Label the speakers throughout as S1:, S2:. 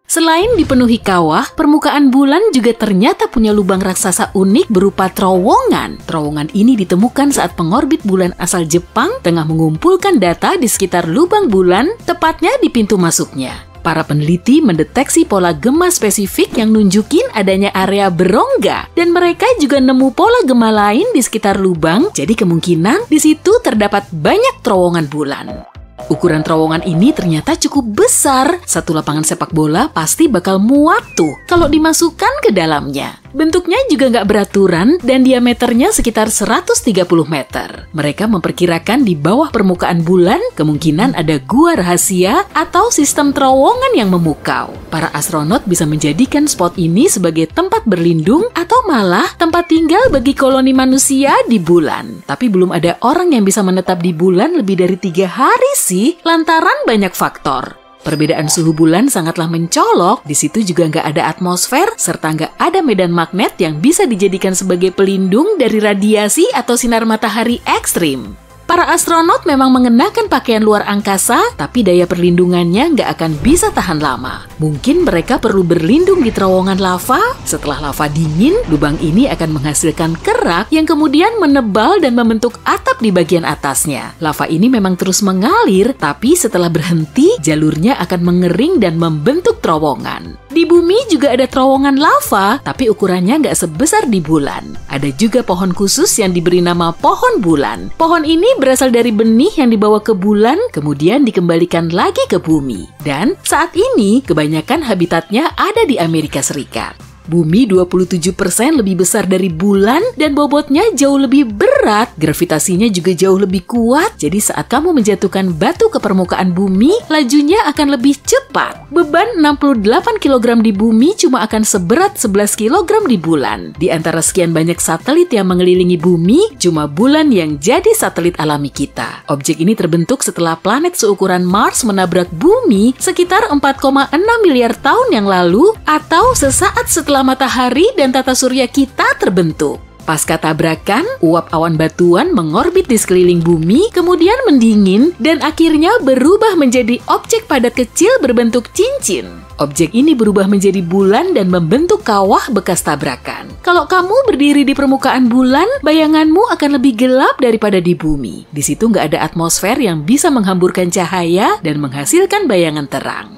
S1: Selain dipenuhi kawah, permukaan bulan juga ternyata punya lubang raksasa unik berupa terowongan. Terowongan ini ditemukan saat pengorbit bulan asal Jepang tengah mengumpulkan data di sekitar lubang bulan, tepatnya di pintu masuknya. Para peneliti mendeteksi pola gema spesifik yang nunjukin adanya area berongga, dan mereka juga nemu pola gema lain di sekitar lubang, jadi kemungkinan di situ terdapat banyak terowongan bulan. Ukuran terowongan ini ternyata cukup besar. Satu lapangan sepak bola pasti bakal muat tuh kalau dimasukkan ke dalamnya. Bentuknya juga nggak beraturan dan diameternya sekitar 130 meter. Mereka memperkirakan di bawah permukaan bulan kemungkinan ada gua rahasia atau sistem terowongan yang memukau. Para astronot bisa menjadikan spot ini sebagai tempat berlindung atau malah tempat tinggal bagi koloni manusia di bulan. Tapi belum ada orang yang bisa menetap di bulan lebih dari 3 hari sih, lantaran banyak faktor. Perbedaan suhu bulan sangatlah mencolok, di situ juga nggak ada atmosfer, serta nggak ada medan magnet yang bisa dijadikan sebagai pelindung dari radiasi atau sinar matahari ekstrim. Para astronot memang mengenakan pakaian luar angkasa, tapi daya perlindungannya nggak akan bisa tahan lama. Mungkin mereka perlu berlindung di terowongan lava. Setelah lava dingin, lubang ini akan menghasilkan kerak yang kemudian menebal dan membentuk atap di bagian atasnya. Lava ini memang terus mengalir, tapi setelah berhenti, jalurnya akan mengering dan membentuk terowongan. Di bumi juga ada terowongan lava, tapi ukurannya nggak sebesar di bulan. Ada juga pohon khusus yang diberi nama pohon bulan. Pohon ini berasal dari benih yang dibawa ke bulan, kemudian dikembalikan lagi ke bumi. Dan saat ini, kebanyakan habitatnya ada di Amerika Serikat. Bumi 27% lebih besar dari bulan dan bobotnya jauh lebih berat. Gravitasinya juga jauh lebih kuat, jadi saat kamu menjatuhkan batu ke permukaan bumi, lajunya akan lebih cepat. Beban 68 kg di bumi cuma akan seberat 11 kg di bulan. Di antara sekian banyak satelit yang mengelilingi bumi, cuma bulan yang jadi satelit alami kita. Objek ini terbentuk setelah planet seukuran Mars menabrak bumi sekitar 4,6 miliar tahun yang lalu, atau sesaat setelah matahari dan tata surya kita terbentuk. Pasca tabrakan, uap awan batuan mengorbit di sekeliling bumi, kemudian mendingin dan akhirnya berubah menjadi objek padat kecil berbentuk cincin. Objek ini berubah menjadi bulan dan membentuk kawah bekas tabrakan. Kalau kamu berdiri di permukaan bulan, bayanganmu akan lebih gelap daripada di bumi. Di situ nggak ada atmosfer yang bisa menghamburkan cahaya dan menghasilkan bayangan terang.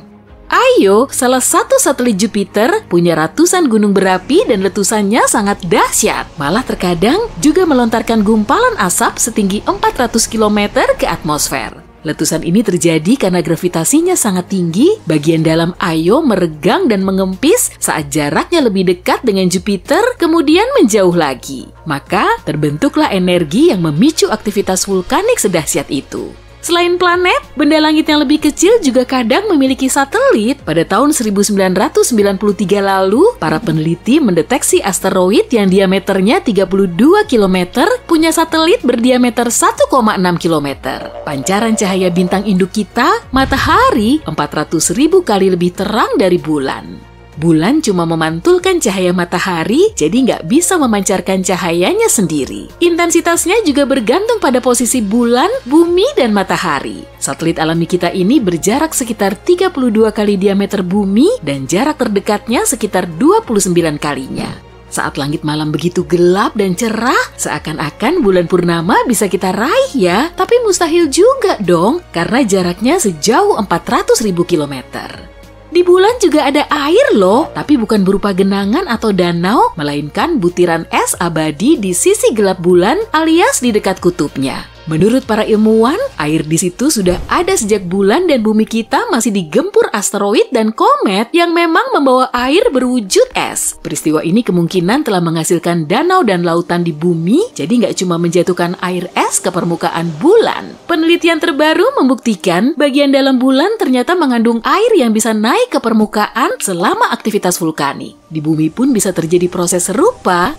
S1: Io, salah satu satelit Jupiter, punya ratusan gunung berapi dan letusannya sangat dahsyat. Malah terkadang juga melontarkan gumpalan asap setinggi 400 km ke atmosfer. Letusan ini terjadi karena gravitasinya sangat tinggi, bagian dalam Io meregang dan mengempis saat jaraknya lebih dekat dengan Jupiter, kemudian menjauh lagi. Maka terbentuklah energi yang memicu aktivitas vulkanik sedahsyat itu. Selain planet, benda langit yang lebih kecil juga kadang memiliki satelit. Pada tahun 1993 lalu, para peneliti mendeteksi asteroid yang diameternya 32 km punya satelit berdiameter 1,6 km. Pancaran cahaya bintang induk kita, matahari, 400.000 kali lebih terang dari bulan. Bulan cuma memantulkan cahaya matahari, jadi nggak bisa memancarkan cahayanya sendiri. Intensitasnya juga bergantung pada posisi bulan, bumi, dan matahari. Satelit alami kita ini berjarak sekitar 32 kali diameter bumi dan jarak terdekatnya sekitar 29 kalinya. Saat langit malam begitu gelap dan cerah, seakan-akan bulan purnama bisa kita raih ya, tapi mustahil juga dong, karena jaraknya sejauh 400.000 kilometer. Di bulan juga ada air loh, tapi bukan berupa genangan atau danau, melainkan butiran es abadi di sisi gelap bulan alias di dekat kutubnya. Menurut para ilmuwan, air di situ sudah ada sejak bulan dan bumi kita masih digempur asteroid dan komet yang memang membawa air berwujud es. Peristiwa ini kemungkinan telah menghasilkan danau dan lautan di bumi, jadi nggak cuma menjatuhkan air es ke permukaan bulan. Penelitian terbaru membuktikan bagian dalam bulan ternyata mengandung air yang bisa naik ke permukaan selama aktivitas vulkanik. Di bumi pun bisa terjadi proses serupa.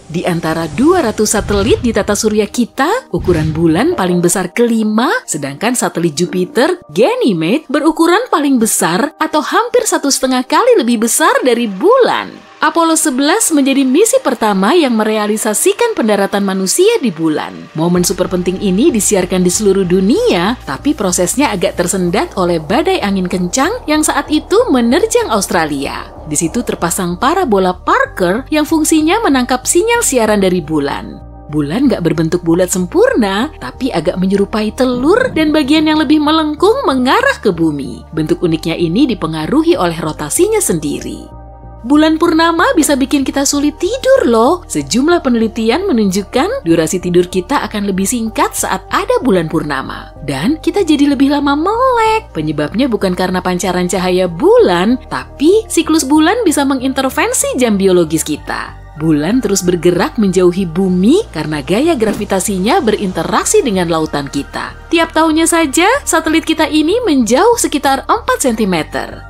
S1: Di antara 200 satelit di tata surya kita, ukuran bulan paling besar kelima, sedangkan satelit Jupiter, Ganymede, berukuran paling besar atau hampir 1,5 kali lebih besar dari bulan. Apollo 11 menjadi misi pertama yang merealisasikan pendaratan manusia di bulan. Momen super penting ini disiarkan di seluruh dunia, tapi prosesnya agak tersendat oleh badai angin kencang yang saat itu menerjang Australia. Di situ terpasang parabola Parker yang fungsinya menangkap sinyal siaran dari bulan. Bulan nggak berbentuk bulat sempurna, tapi agak menyerupai telur dan bagian yang lebih melengkung mengarah ke bumi. Bentuk uniknya ini dipengaruhi oleh rotasinya sendiri. Bulan purnama bisa bikin kita sulit tidur loh. Sejumlah penelitian menunjukkan durasi tidur kita akan lebih singkat saat ada bulan purnama. Dan kita jadi lebih lama melek. Penyebabnya bukan karena pancaran cahaya bulan, tapi siklus bulan bisa mengintervensi jam biologis kita. Bulan terus bergerak menjauhi bumi karena gaya gravitasinya berinteraksi dengan lautan kita. Tiap tahunnya saja, satelit kita ini menjauh sekitar 4 cm.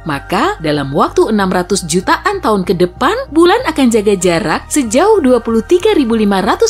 S1: Maka, dalam waktu 600 jutaan tahun ke depan, bulan akan jaga jarak sejauh 23.500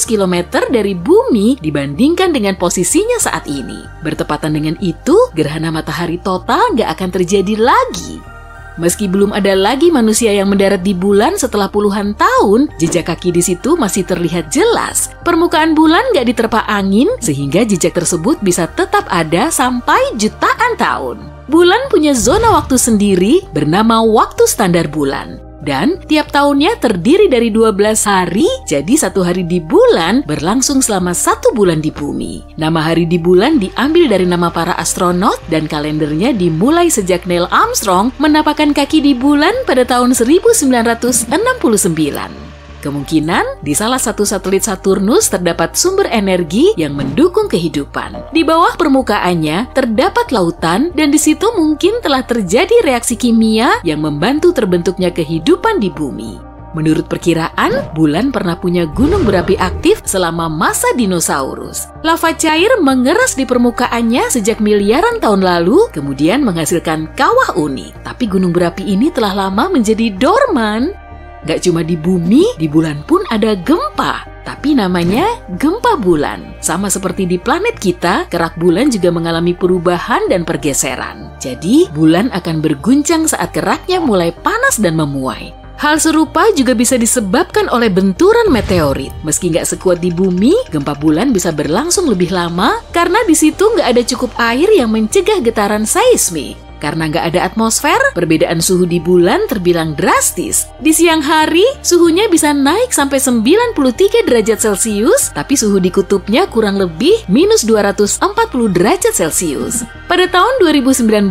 S1: km dari bumi dibandingkan dengan posisinya saat ini. Bertepatan dengan itu, gerhana matahari total nggak akan terjadi lagi. Meski belum ada lagi manusia yang mendarat di bulan setelah puluhan tahun, jejak kaki di situ masih terlihat jelas. Permukaan bulan nggak diterpa angin, sehingga jejak tersebut bisa tetap ada sampai jutaan tahun. Bulan punya zona waktu sendiri bernama waktu standar bulan. Dan tiap tahunnya terdiri dari 12 hari, jadi satu hari di bulan berlangsung selama 1 bulan di bumi. Nama hari di bulan diambil dari nama para astronot dan kalendernya dimulai sejak Neil Armstrong menapakkan kaki di bulan pada tahun 1969. Kemungkinan di salah satu satelit Saturnus terdapat sumber energi yang mendukung kehidupan. Di bawah permukaannya terdapat lautan dan di situ mungkin telah terjadi reaksi kimia yang membantu terbentuknya kehidupan di bumi. Menurut perkiraan, bulan pernah punya gunung berapi aktif selama masa dinosaurus. Lava cair mengeras di permukaannya sejak miliaran tahun lalu, kemudian menghasilkan kawah unik. Tapi gunung berapi ini telah lama menjadi dorman. Gak cuma di bumi, di bulan pun ada gempa. Tapi namanya gempa bulan. Sama seperti di planet kita, kerak bulan juga mengalami perubahan dan pergeseran. Jadi, bulan akan berguncang saat keraknya mulai panas dan memuai. Hal serupa juga bisa disebabkan oleh benturan meteorit. Meski nggak sekuat di bumi, gempa bulan bisa berlangsung lebih lama karena di situ nggak ada cukup air yang mencegah getaran seismik. Karena nggak ada atmosfer, perbedaan suhu di bulan terbilang drastis. Di siang hari, suhunya bisa naik sampai 93 derajat Celcius, tapi suhu di kutubnya kurang lebih minus 240 derajat Celcius. Pada tahun 2019,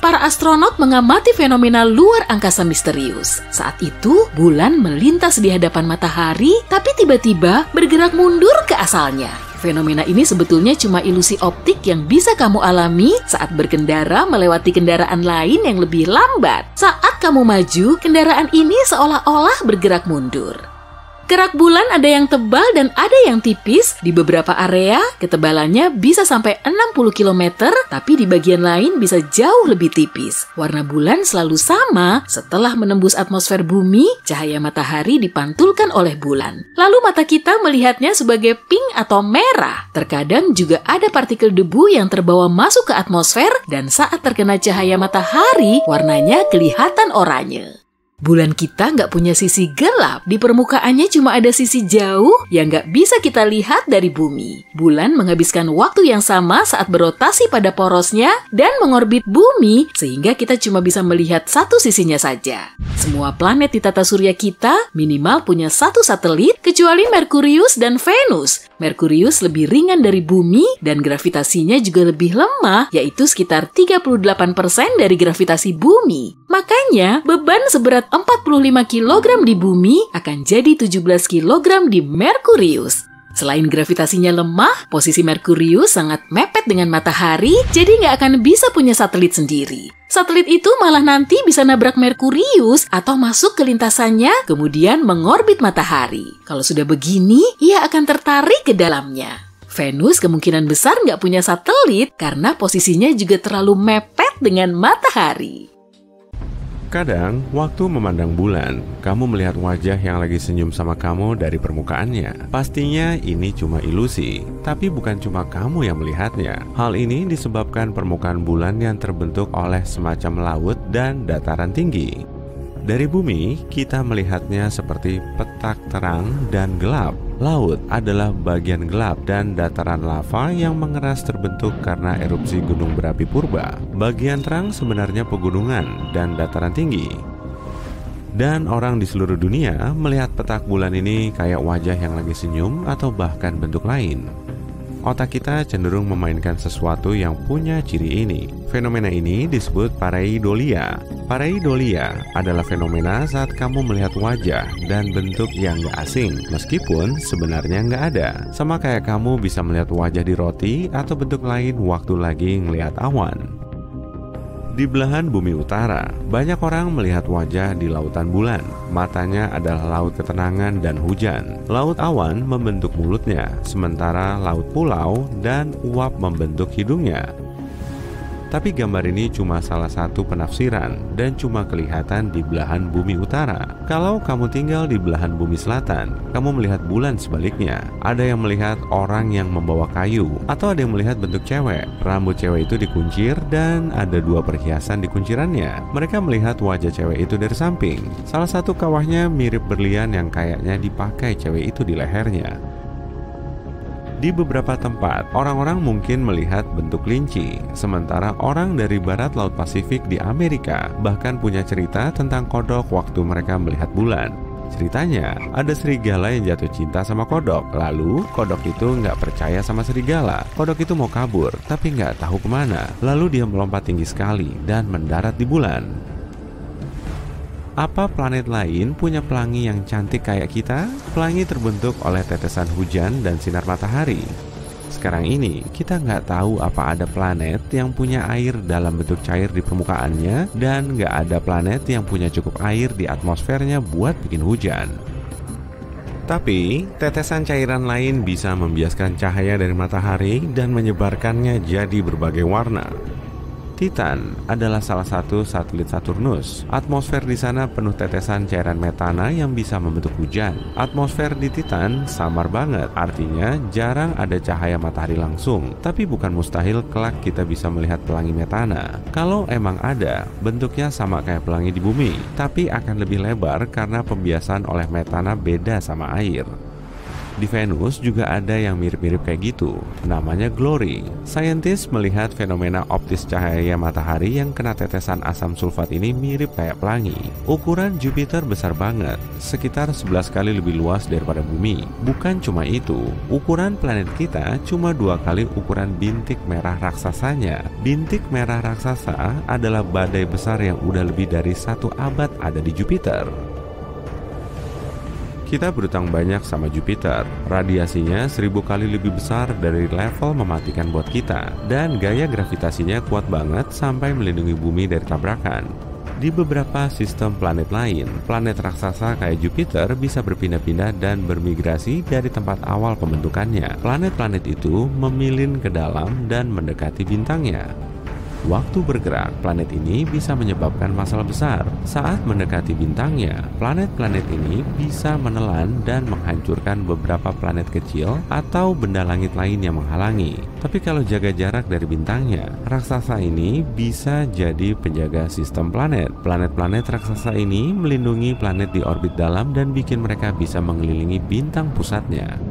S1: para astronot mengamati fenomena luar angkasa misterius. Saat itu, bulan melintas di hadapan matahari, tapi tiba-tiba bergerak mundur ke asalnya. Fenomena ini sebetulnya cuma ilusi optik yang bisa kamu alami saat berkendara melewati kendaraan lain yang lebih lambat. Saat kamu maju, kendaraan ini seolah-olah bergerak mundur. Kerak bulan ada yang tebal dan ada yang tipis. Di beberapa area, ketebalannya bisa sampai 60 km, tapi di bagian lain bisa jauh lebih tipis. Warna bulan selalu sama. Setelah menembus atmosfer bumi, cahaya matahari dipantulkan oleh bulan. Lalu mata kita melihatnya sebagai pink atau merah. Terkadang juga ada partikel debu yang terbawa masuk ke atmosfer, dan saat terkena cahaya matahari, warnanya kelihatan oranye. Bulan kita nggak punya sisi gelap, di permukaannya cuma ada sisi jauh yang nggak bisa kita lihat dari bumi. Bulan menghabiskan waktu yang sama saat berotasi pada porosnya dan mengorbit bumi, sehingga kita cuma bisa melihat satu sisinya saja. Semua planet di tata surya kita minimal punya satu satelit, kecuali Merkurius dan Venus. Merkurius lebih ringan dari bumi dan gravitasinya juga lebih lemah, yaitu sekitar 38% dari gravitasi bumi. Makanya, beban seberat 45 kg di bumi akan jadi 17 kg di Merkurius. Selain gravitasinya lemah, posisi Merkurius sangat mepet dengan matahari, jadi nggak akan bisa punya satelit sendiri. Satelit itu malah nanti bisa nabrak Merkurius atau masuk ke lintasannya, kemudian mengorbit matahari. Kalau sudah begini, ia akan tertarik ke dalamnya. Venus kemungkinan besar nggak punya satelit karena posisinya juga terlalu mepet dengan matahari.
S2: Kadang, waktu memandang bulan, kamu melihat wajah yang lagi senyum sama kamu dari permukaannya. Pastinya ini cuma ilusi, tapi bukan cuma kamu yang melihatnya. Hal ini disebabkan permukaan bulan yang terbentuk oleh semacam laut dan dataran tinggi. Dari bumi, kita melihatnya seperti petak terang dan gelap. Laut adalah bagian gelap dan dataran lava yang mengeras terbentuk karena erupsi gunung berapi purba. Bagian terang sebenarnya pegunungan dan dataran tinggi. Dan orang di seluruh dunia melihat petak bulan ini kayak wajah yang lagi senyum atau bahkan bentuk lain. Otak kita cenderung memainkan sesuatu yang punya ciri ini. Fenomena ini disebut pareidolia. Pareidolia adalah fenomena saat kamu melihat wajah dan bentuk yang gak asing, meskipun sebenarnya gak ada. Sama kayak kamu bisa melihat wajah di roti atau bentuk lain waktu lagi ngelihat awan. Di belahan bumi utara, banyak orang melihat wajah di lautan bulan. Matanya adalah laut ketenangan dan hujan. Laut awan membentuk mulutnya, sementara laut pulau dan uap membentuk hidungnya. Tapi gambar ini cuma salah satu penafsiran dan cuma kelihatan di belahan bumi utara. Kalau kamu tinggal di belahan bumi selatan, kamu melihat bulan sebaliknya. Ada yang melihat orang yang membawa kayu, atau ada yang melihat bentuk cewek. Rambut cewek itu dikuncir dan ada 2 perhiasan di kuncirannya. Mereka melihat wajah cewek itu dari samping. Salah satu kawahnya mirip berlian yang kayaknya dipakai cewek itu di lehernya. Di beberapa tempat, orang-orang mungkin melihat bentuk kelinci, sementara orang dari barat Laut Pasifik di Amerika bahkan punya cerita tentang kodok waktu mereka melihat bulan. Ceritanya, ada serigala yang jatuh cinta sama kodok. Lalu, kodok itu nggak percaya sama serigala. Kodok itu mau kabur, tapi nggak tahu kemana. Lalu dia melompat tinggi sekali dan mendarat di bulan. Apa planet lain punya pelangi yang cantik kayak kita? Pelangi terbentuk oleh tetesan hujan dan sinar matahari. Sekarang ini, kita nggak tahu apa ada planet yang punya air dalam bentuk cair di permukaannya dan nggak ada planet yang punya cukup air di atmosfernya buat bikin hujan. Tapi, tetesan cairan lain bisa membiaskan cahaya dari matahari dan menyebarkannya jadi berbagai warna. Titan adalah salah satu satelit Saturnus. Atmosfer di sana penuh tetesan cairan metana yang bisa membentuk hujan. Atmosfer di Titan samar banget, artinya jarang ada cahaya matahari langsung. Tapi bukan mustahil kelak kita bisa melihat pelangi metana. Kalau emang ada, bentuknya sama kayak pelangi di bumi, tapi akan lebih lebar karena pembiasan oleh metana beda sama air. Di Venus juga ada yang mirip-mirip kayak gitu, namanya glory. Saintis melihat fenomena optis cahaya matahari yang kena tetesan asam sulfat ini mirip kayak pelangi. Ukuran Jupiter besar banget, sekitar 11 kali lebih luas daripada bumi. Bukan cuma itu, ukuran planet kita cuma 2 kali ukuran bintik merah raksasanya. Bintik merah raksasa adalah badai besar yang udah lebih dari 1 abad ada di Jupiter. Kita berutang banyak sama Jupiter. Radiasinya 1000 kali lebih besar dari level mematikan buat kita. Dan gaya gravitasinya kuat banget sampai melindungi bumi dari tabrakan. Di beberapa sistem planet lain, planet raksasa kayak Jupiter bisa berpindah-pindah dan bermigrasi dari tempat awal pembentukannya. Planet-planet itu memilin ke dalam dan mendekati bintangnya. Waktu bergerak, planet ini bisa menyebabkan masalah besar. Saat mendekati bintangnya, planet-planet ini bisa menelan dan menghancurkan beberapa planet kecil atau benda langit lain yang menghalangi. Tapi kalau jaga jarak dari bintangnya, raksasa ini bisa jadi penjaga sistem planet. Planet-planet raksasa ini melindungi planet di orbit dalam dan bikin mereka bisa mengelilingi bintang pusatnya.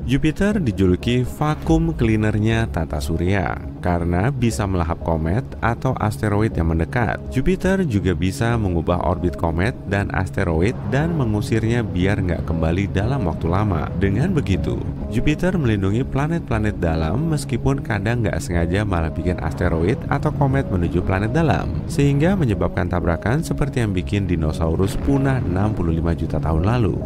S2: Jupiter dijuluki vakum cleanernya tata surya karena bisa melahap komet atau asteroid yang mendekat. Jupiter juga bisa mengubah orbit komet dan asteroid dan mengusirnya biar nggak kembali dalam waktu lama. Dengan begitu, Jupiter melindungi planet-planet dalam meskipun kadang nggak sengaja malah bikin asteroid atau komet menuju planet dalam, sehingga menyebabkan tabrakan seperti yang bikin dinosaurus punah 65 juta tahun lalu.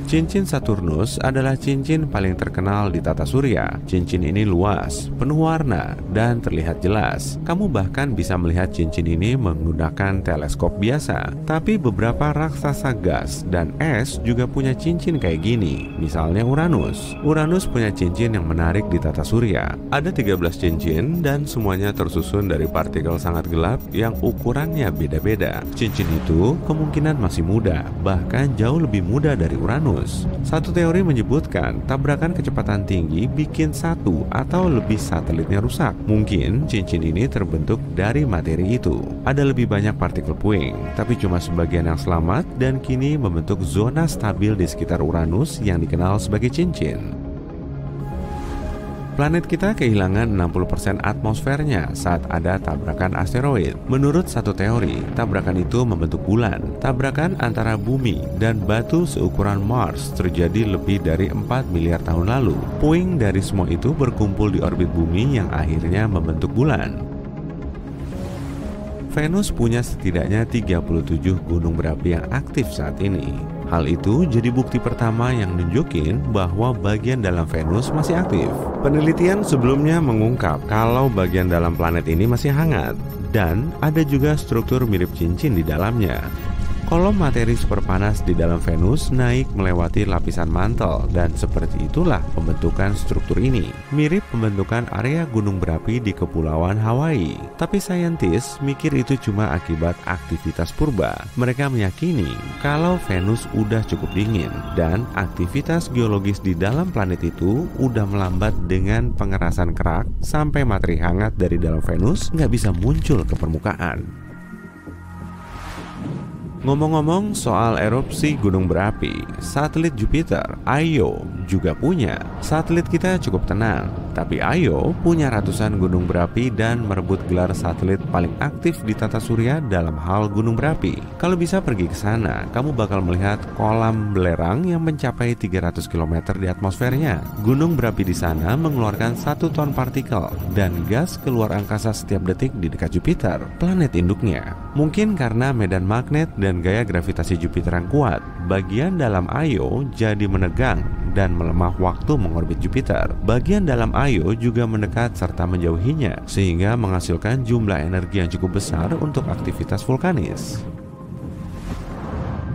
S2: Cincin Saturnus adalah cincin paling terkenal di tata surya. Cincin ini luas, penuh warna, dan terlihat jelas. Kamu bahkan bisa melihat cincin ini menggunakan teleskop biasa. Tapi beberapa raksasa gas dan es juga punya cincin kayak gini. Misalnya Uranus. Uranus punya cincin yang menarik di tata surya. Ada 13 cincin dan semuanya tersusun dari partikel sangat gelap yang ukurannya beda-beda. Cincin itu kemungkinan masih muda, bahkan jauh lebih muda dari Uranus. Venus. Satu teori menyebutkan tabrakan kecepatan tinggi bikin satu atau lebih satelitnya rusak. Mungkin cincin ini terbentuk dari materi itu. Ada lebih banyak partikel puing, tapi cuma sebagian yang selamat dan kini membentuk zona stabil di sekitar Uranus yang dikenal sebagai cincin. Planet kita kehilangan 60% atmosfernya saat ada tabrakan asteroid. Menurut satu teori, tabrakan itu membentuk bulan. Tabrakan antara bumi dan batu seukuran Mars terjadi lebih dari 4 miliar tahun lalu. Puing dari semua itu berkumpul di orbit bumi yang akhirnya membentuk bulan. Venus punya setidaknya 37 gunung berapi yang aktif saat ini. Hal itu jadi bukti pertama yang nunjukin bahwa bagian dalam Venus masih aktif. Penelitian sebelumnya mengungkap kalau bagian dalam planet ini masih hangat dan ada juga struktur mirip cincin di dalamnya. Kolom materi super panas di dalam Venus naik melewati lapisan mantel dan seperti itulah pembentukan struktur ini. Mirip pembentukan area gunung berapi di Kepulauan Hawaii. Tapi saintis mikir itu cuma akibat aktivitas purba. Mereka meyakini kalau Venus udah cukup dingin dan aktivitas geologis di dalam planet itu udah melambat dengan pengerasan kerak sampai materi hangat dari dalam Venus nggak bisa muncul ke permukaan. Ngomong-ngomong soal erupsi gunung berapi, satelit Jupiter, Io, juga punya. Satelit kita cukup tenang, tapi Io punya ratusan gunung berapi dan merebut gelar satelit paling aktif di tata surya dalam hal gunung berapi. Kalau bisa pergi ke sana, kamu bakal melihat kolam belerang yang mencapai 300 km di atmosfernya. Gunung berapi di sana mengeluarkan 1 ton partikel dan gas keluar angkasa setiap detik di dekat Jupiter, planet induknya. Mungkin karena medan magnet dan gaya gravitasi Jupiter yang kuat, bagian dalam Io jadi menegang dan melemah waktu mengorbit Jupiter. Bagian dalam Io juga mendekat serta menjauhinya, sehingga menghasilkan jumlah energi yang cukup besar untuk aktivitas vulkanis.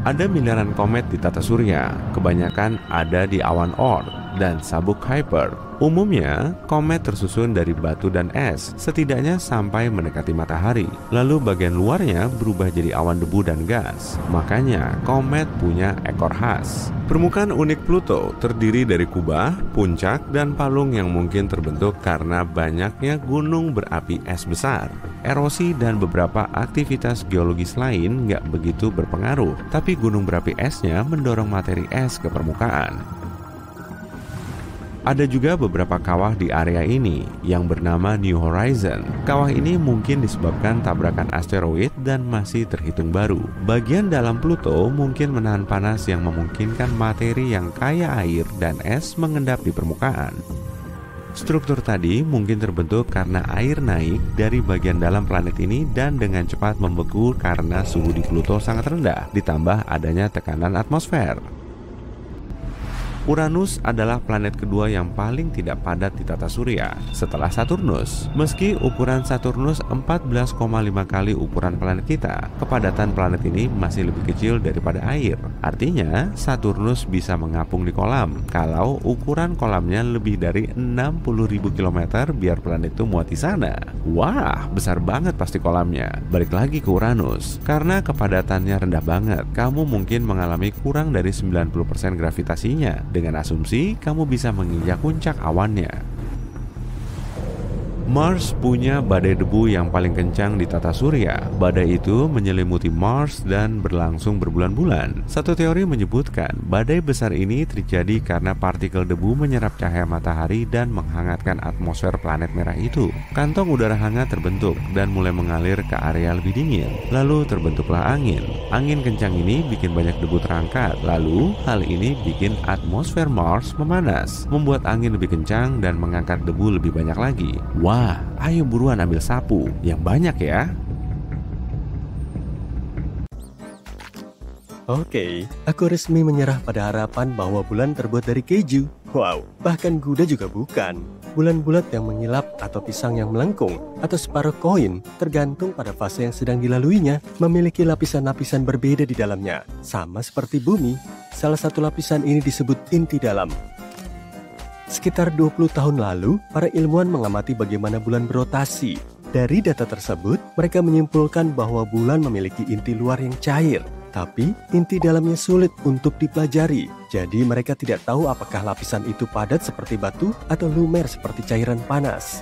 S2: Ada miliaran komet di tata surya, kebanyakan ada di awan Oort dan sabuk Kuiper. Umumnya, komet tersusun dari batu dan es, setidaknya sampai mendekati matahari. Lalu bagian luarnya berubah jadi awan debu dan gas. Makanya, komet punya ekor khas. Permukaan unik Pluto terdiri dari kubah, puncak, dan palung yang mungkin terbentuk karena banyaknya gunung berapi es besar. Erosi dan beberapa aktivitas geologis lain nggak begitu berpengaruh, tapi gunung berapi esnya mendorong materi es ke permukaan. Ada juga beberapa kawah di area ini yang bernama New Horizon. Kawah ini mungkin disebabkan tabrakan asteroid dan masih terhitung baru. Bagian dalam Pluto mungkin menahan panas yang memungkinkan materi yang kaya air dan es mengendap di permukaan. Struktur tadi mungkin terbentuk karena air naik dari bagian dalam planet ini dan dengan cepat membeku karena suhu di Pluto sangat rendah, ditambah adanya tekanan atmosfer. Uranus adalah planet kedua yang paling tidak padat di tata surya setelah Saturnus. Meski ukuran Saturnus 14,5 kali ukuran planet kita, kepadatan planet ini masih lebih kecil daripada air. Artinya, Saturnus bisa mengapung di kolam kalau ukuran kolamnya lebih dari 60.000 km biar planet itu muat di sana. Wah, besar banget pasti kolamnya. Balik lagi ke Uranus. Karena kepadatannya rendah banget, kamu mungkin mengalami kurang dari 90% gravitasinya. Dengan asumsi kamu bisa menginjak puncak awannya. Mars punya badai debu yang paling kencang di tata surya. Badai itu menyelimuti Mars dan berlangsung berbulan-bulan. Satu teori menyebutkan badai besar ini terjadi karena partikel debu menyerap cahaya matahari dan menghangatkan atmosfer planet merah itu. Kantong udara hangat terbentuk dan mulai mengalir ke area lebih dingin. Lalu terbentuklah angin. Angin kencang ini bikin banyak debu terangkat. Lalu hal ini bikin atmosfer Mars memanas, membuat angin lebih kencang dan mengangkat debu lebih banyak lagi. Wah, ayo buruan ambil sapu yang banyak ya.
S3: Oke, aku resmi menyerah pada harapan bahwa bulan terbuat dari keju. Wow, bahkan Gouda juga bukan. Bulan bulat yang mengilap atau pisang yang melengkung atau separuh koin tergantung pada fase yang sedang dilaluinya, memiliki lapisan-lapisan berbeda di dalamnya. Sama seperti bumi, salah satu lapisan ini disebut inti dalam. Sekitar 20 tahun lalu, para ilmuwan mengamati bagaimana bulan berotasi. Dari data tersebut, mereka menyimpulkan bahwa bulan memiliki inti luar yang cair. Tapi inti dalamnya sulit untuk dipelajari. Jadi mereka tidak tahu apakah lapisan itu padat seperti batu atau lumer seperti cairan panas.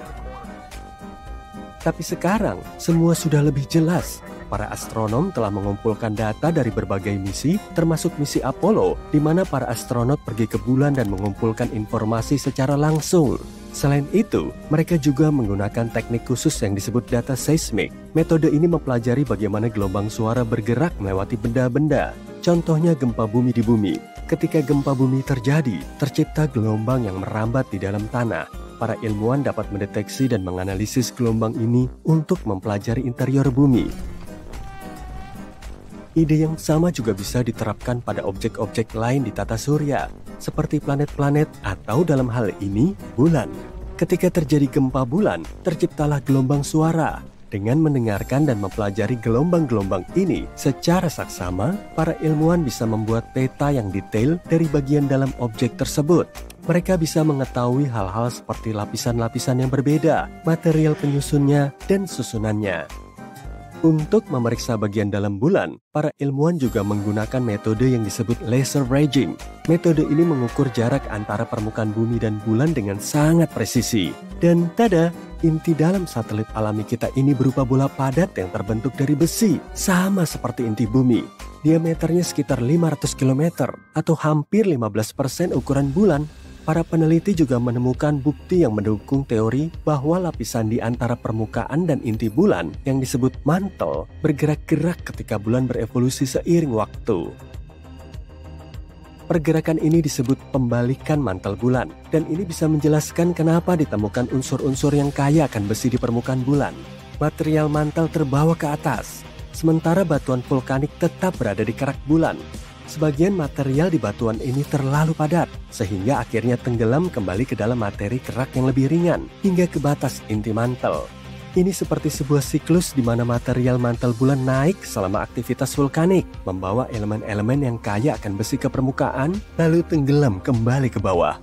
S3: Tapi sekarang semua sudah lebih jelas. Para astronom telah mengumpulkan data dari berbagai misi, termasuk misi Apollo, di mana para astronot pergi ke bulan dan mengumpulkan informasi secara langsung. Selain itu, mereka juga menggunakan teknik khusus yang disebut data seismik. Metode ini mempelajari bagaimana gelombang suara bergerak melewati benda-benda. Contohnya gempa bumi di bumi. Ketika gempa bumi terjadi, tercipta gelombang yang merambat di dalam tanah. Para ilmuwan dapat mendeteksi dan menganalisis gelombang ini untuk mempelajari interior bumi. Ide yang sama juga bisa diterapkan pada objek-objek lain di tata surya, seperti planet-planet atau dalam hal ini, bulan. Ketika terjadi gempa bulan, terciptalah gelombang suara. Dengan mendengarkan dan mempelajari gelombang-gelombang ini secara saksama, para ilmuwan bisa membuat peta yang detail dari bagian dalam objek tersebut. Mereka bisa mengetahui hal-hal seperti lapisan-lapisan yang berbeda, material penyusunnya, dan susunannya. Untuk memeriksa bagian dalam bulan, para ilmuwan juga menggunakan metode yang disebut laser ranging. Metode ini mengukur jarak antara permukaan bumi dan bulan dengan sangat presisi. Dan tada, inti dalam satelit alami kita ini berupa bola padat yang terbentuk dari besi, sama seperti inti bumi. Diameternya sekitar 500 km atau hampir 15% ukuran bulan. Para peneliti juga menemukan bukti yang mendukung teori bahwa lapisan di antara permukaan dan inti bulan yang disebut mantel bergerak-gerak ketika bulan berevolusi seiring waktu. Pergerakan ini disebut pembalikan mantel bulan, dan ini bisa menjelaskan kenapa ditemukan unsur-unsur yang kaya akan besi di permukaan bulan. Material mantel terbawa ke atas, sementara batuan vulkanik tetap berada di kerak bulan. Sebagian material di batuan ini terlalu padat, sehingga akhirnya tenggelam kembali ke dalam materi kerak yang lebih ringan, hingga ke batas inti mantel. Ini seperti sebuah siklus di mana material mantel bulan naik selama aktivitas vulkanik, membawa elemen-elemen yang kaya akan besi ke permukaan, lalu tenggelam kembali ke bawah.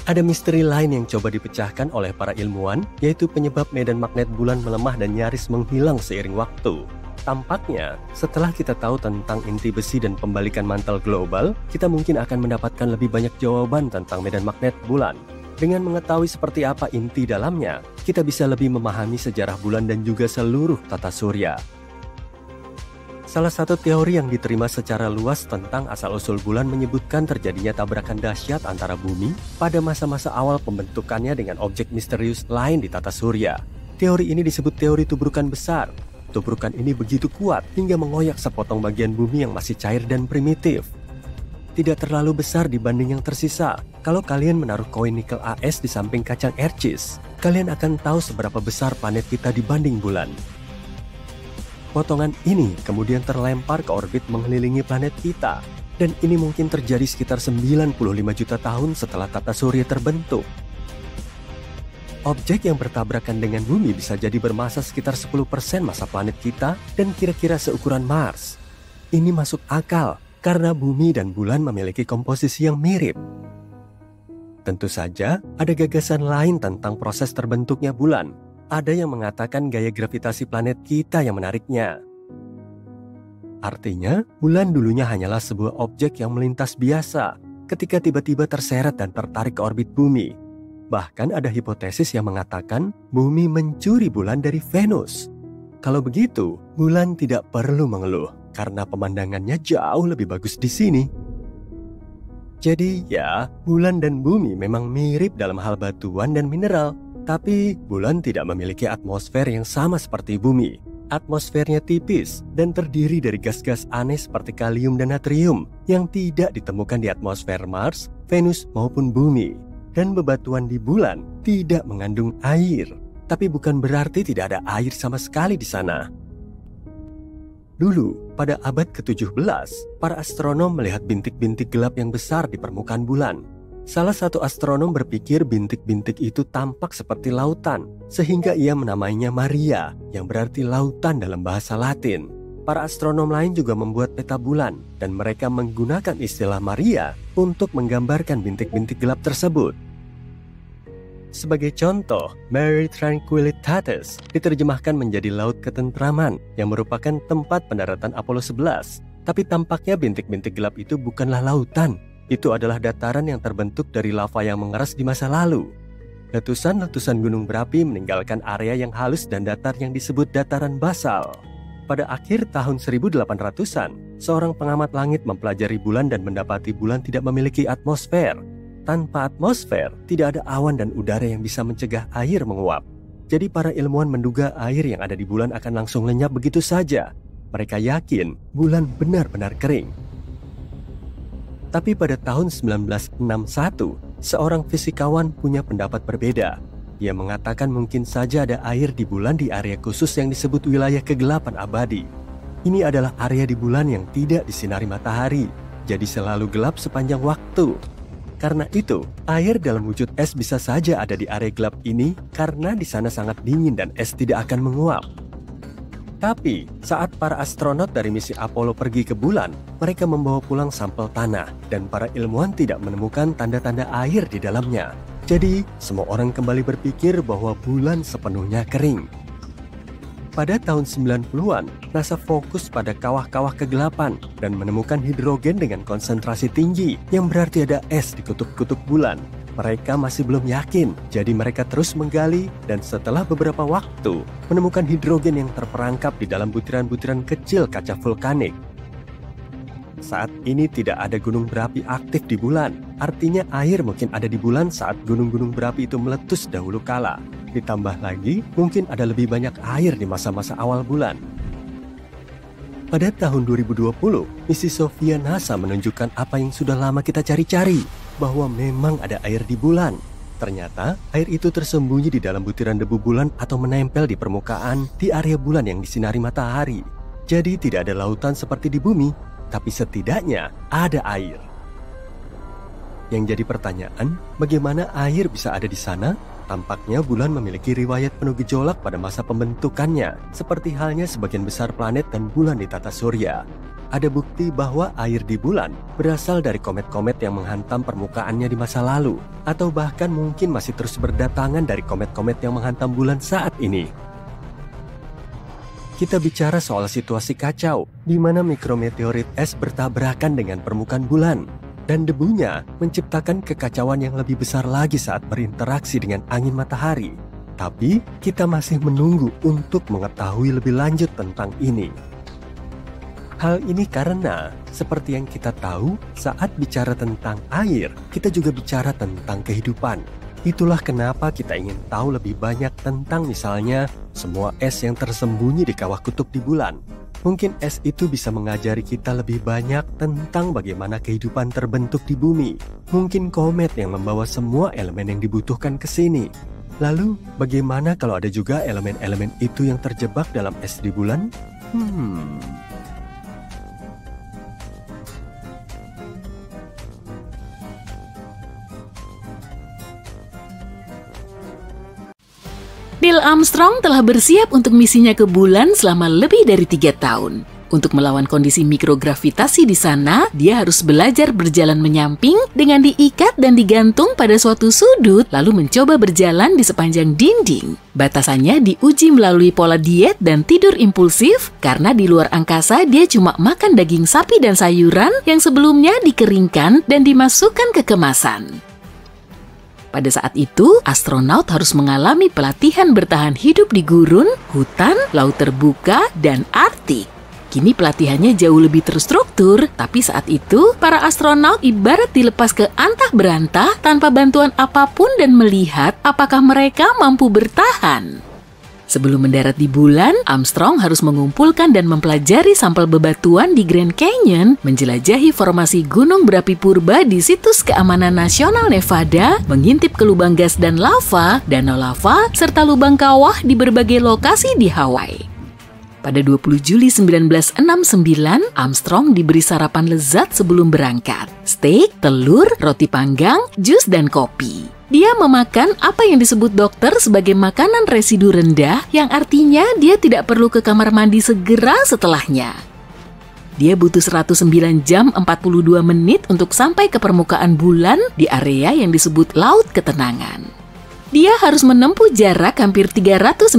S3: Ada misteri lain yang coba dipecahkan oleh para ilmuwan, yaitu penyebab medan magnet bulan melemah dan nyaris menghilang seiring waktu. Tampaknya, setelah kita tahu tentang inti besi dan pembalikan mantel global, kita mungkin akan mendapatkan lebih banyak jawaban tentang medan magnet bulan. Dengan mengetahui seperti apa inti dalamnya, kita bisa lebih memahami sejarah bulan dan juga seluruh tata surya. Salah satu teori yang diterima secara luas tentang asal-usul bulan menyebutkan terjadinya tabrakan dahsyat antara bumi pada masa-masa awal pembentukannya dengan objek misterius lain di tata surya. Teori ini disebut teori tubrukan besar. Tubrukan ini begitu kuat hingga mengoyak sepotong bagian bumi yang masih cair dan primitif. Tidak terlalu besar dibanding yang tersisa. Kalau kalian menaruh koin nikel AS di samping kacang ercis, kalian akan tahu seberapa besar planet kita dibanding bulan. Potongan ini kemudian terlempar ke orbit mengelilingi planet kita, dan ini mungkin terjadi sekitar 95 juta tahun setelah tata surya terbentuk. Objek yang bertabrakan dengan bumi bisa jadi bermasa sekitar 10% masa planet kita dan kira-kira seukuran Mars. Ini masuk akal karena bumi dan bulan memiliki komposisi yang mirip. Tentu saja, ada gagasan lain tentang proses terbentuknya bulan. Ada yang mengatakan gaya gravitasi planet kita yang menariknya. Artinya, bulan dulunya hanyalah sebuah objek yang melintas biasa ketika tiba-tiba terseret dan tertarik ke orbit bumi. Bahkan ada hipotesis yang mengatakan bumi mencuri bulan dari Venus. Kalau begitu, bulan tidak perlu mengeluh karena pemandangannya jauh lebih bagus di sini. Jadi ya, bulan dan bumi memang mirip dalam hal batuan dan mineral, tapi bulan tidak memiliki atmosfer yang sama seperti bumi. Atmosfernya tipis dan terdiri dari gas-gas aneh seperti kalium dan natrium yang tidak ditemukan di atmosfer Mars, Venus maupun bumi. Dan bebatuan di bulan tidak mengandung air, tapi bukan berarti tidak ada air sama sekali di sana. Dulu, pada abad ke-17, para astronom melihat bintik-bintik gelap yang besar di permukaan bulan. Salah satu astronom berpikir bintik-bintik itu tampak seperti lautan, sehingga ia menamainya Maria, yang berarti lautan dalam bahasa Latin. Para astronom lain juga membuat peta bulan, dan mereka menggunakan istilah Maria untuk menggambarkan bintik-bintik gelap tersebut. Sebagai contoh, Mare Tranquillitatis diterjemahkan menjadi Laut Ketentraman yang merupakan tempat pendaratan Apollo 11. Tapi tampaknya bintik-bintik gelap itu bukanlah lautan. Itu adalah dataran yang terbentuk dari lava yang mengeras di masa lalu. Letusan-letusan gunung berapi meninggalkan area yang halus dan datar yang disebut dataran basal. Pada akhir tahun 1800-an, seorang pengamat langit mempelajari bulan dan mendapati bulan tidak memiliki atmosfer. Tanpa atmosfer, tidak ada awan dan udara yang bisa mencegah air menguap. Jadi para ilmuwan menduga air yang ada di bulan akan langsung lenyap begitu saja. Mereka yakin bulan benar-benar kering. Tapi pada tahun 1961, seorang fisikawan punya pendapat berbeda. Ia mengatakan mungkin saja ada air di bulan di area khusus yang disebut wilayah kegelapan abadi. Ini adalah area di bulan yang tidak disinari matahari, jadi selalu gelap sepanjang waktu. Karena itu, air dalam wujud es bisa saja ada di area gelap ini karena di sana sangat dingin dan es tidak akan menguap. Tapi, saat para astronot dari misi Apollo pergi ke bulan, mereka membawa pulang sampel tanah dan para ilmuwan tidak menemukan tanda-tanda air di dalamnya. Jadi, semua orang kembali berpikir bahwa bulan sepenuhnya kering. Pada tahun 90-an, NASA fokus pada kawah-kawah kegelapan dan menemukan hidrogen dengan konsentrasi tinggi yang berarti ada es di kutub-kutub bulan. Mereka masih belum yakin, jadi mereka terus menggali dan setelah beberapa waktu menemukan hidrogen yang terperangkap di dalam butiran-butiran kecil kaca vulkanik. Saat ini tidak ada gunung berapi aktif di bulan, artinya air mungkin ada di bulan saat gunung-gunung berapi itu meletus dahulu kala. Ditambah lagi, mungkin ada lebih banyak air di masa-masa awal bulan. Pada tahun 2020, misi Sofia NASA menunjukkan apa yang sudah lama kita cari-cari, bahwa memang ada air di bulan. Ternyata, air itu tersembunyi di dalam butiran debu bulan atau menempel di permukaan di area bulan yang disinari matahari. Jadi tidak ada lautan seperti di bumi, tapi setidaknya ada air. Yang jadi pertanyaan, bagaimana air bisa ada di sana? Tampaknya bulan memiliki riwayat penuh gejolak pada masa pembentukannya, seperti halnya sebagian besar planet dan bulan di tata surya. Ada bukti bahwa air di bulan berasal dari komet-komet yang menghantam permukaannya di masa lalu, atau bahkan mungkin masih terus berdatangan dari komet-komet yang menghantam bulan saat ini. Kita bicara soal situasi kacau, di mana mikrometeorit es bertabrakan dengan permukaan bulan. Dan debunya menciptakan kekacauan yang lebih besar lagi saat berinteraksi dengan angin matahari. Tapi kita masih menunggu untuk mengetahui lebih lanjut tentang ini. Hal ini karena, seperti yang kita tahu, saat bicara tentang air, kita juga bicara tentang kehidupan. Itulah kenapa kita ingin tahu lebih banyak tentang misalnya semua es yang tersembunyi di kawah kutub di bulan. Mungkin es itu bisa mengajari kita lebih banyak tentang bagaimana kehidupan terbentuk di bumi. Mungkin komet yang membawa semua elemen yang dibutuhkan ke sini. Lalu, bagaimana kalau ada juga elemen-elemen itu yang terjebak dalam es di bulan?
S1: Neil Armstrong telah bersiap untuk misinya ke bulan selama lebih dari 3 tahun. Untuk melawan kondisi mikrogravitasi di sana, dia harus belajar berjalan menyamping dengan diikat dan digantung pada suatu sudut, lalu mencoba berjalan di sepanjang dinding. Batasannya diuji melalui pola diet dan tidur impulsif, karena di luar angkasa dia cuma makan daging sapi dan sayuran yang sebelumnya dikeringkan dan dimasukkan ke kemasan. Pada saat itu, astronot harus mengalami pelatihan bertahan hidup di gurun, hutan, laut terbuka, dan Arktik. Kini pelatihannya jauh lebih terstruktur, tapi saat itu, para astronot ibarat dilepas ke antah berantah tanpa bantuan apapun dan melihat apakah mereka mampu bertahan. Sebelum mendarat di bulan, Armstrong harus mengumpulkan dan mempelajari sampel bebatuan di Grand Canyon, menjelajahi formasi gunung berapi purba di situs keamanan nasional Nevada, mengintip ke lubang gas dan lava, danau lava, serta lubang kawah di berbagai lokasi di Hawaii. Pada 20 Juli 1969, Armstrong diberi sarapan lezat sebelum berangkat. Steak, telur, roti panggang, jus, dan kopi. Dia memakan apa yang disebut dokter sebagai makanan residu rendah, yang artinya dia tidak perlu ke kamar mandi segera setelahnya. Dia butuh 109 jam 42 menit untuk sampai ke permukaan bulan di area yang disebut Laut Ketenangan. Dia harus menempuh jarak hampir 390.000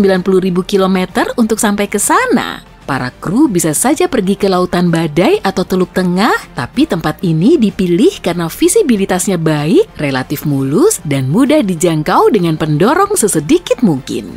S1: kilometer untuk sampai ke sana. Para kru bisa saja pergi ke lautan badai atau Teluk Tengah, tapi tempat ini dipilih karena visibilitasnya baik, relatif mulus, dan mudah dijangkau dengan pendorong sesedikit mungkin.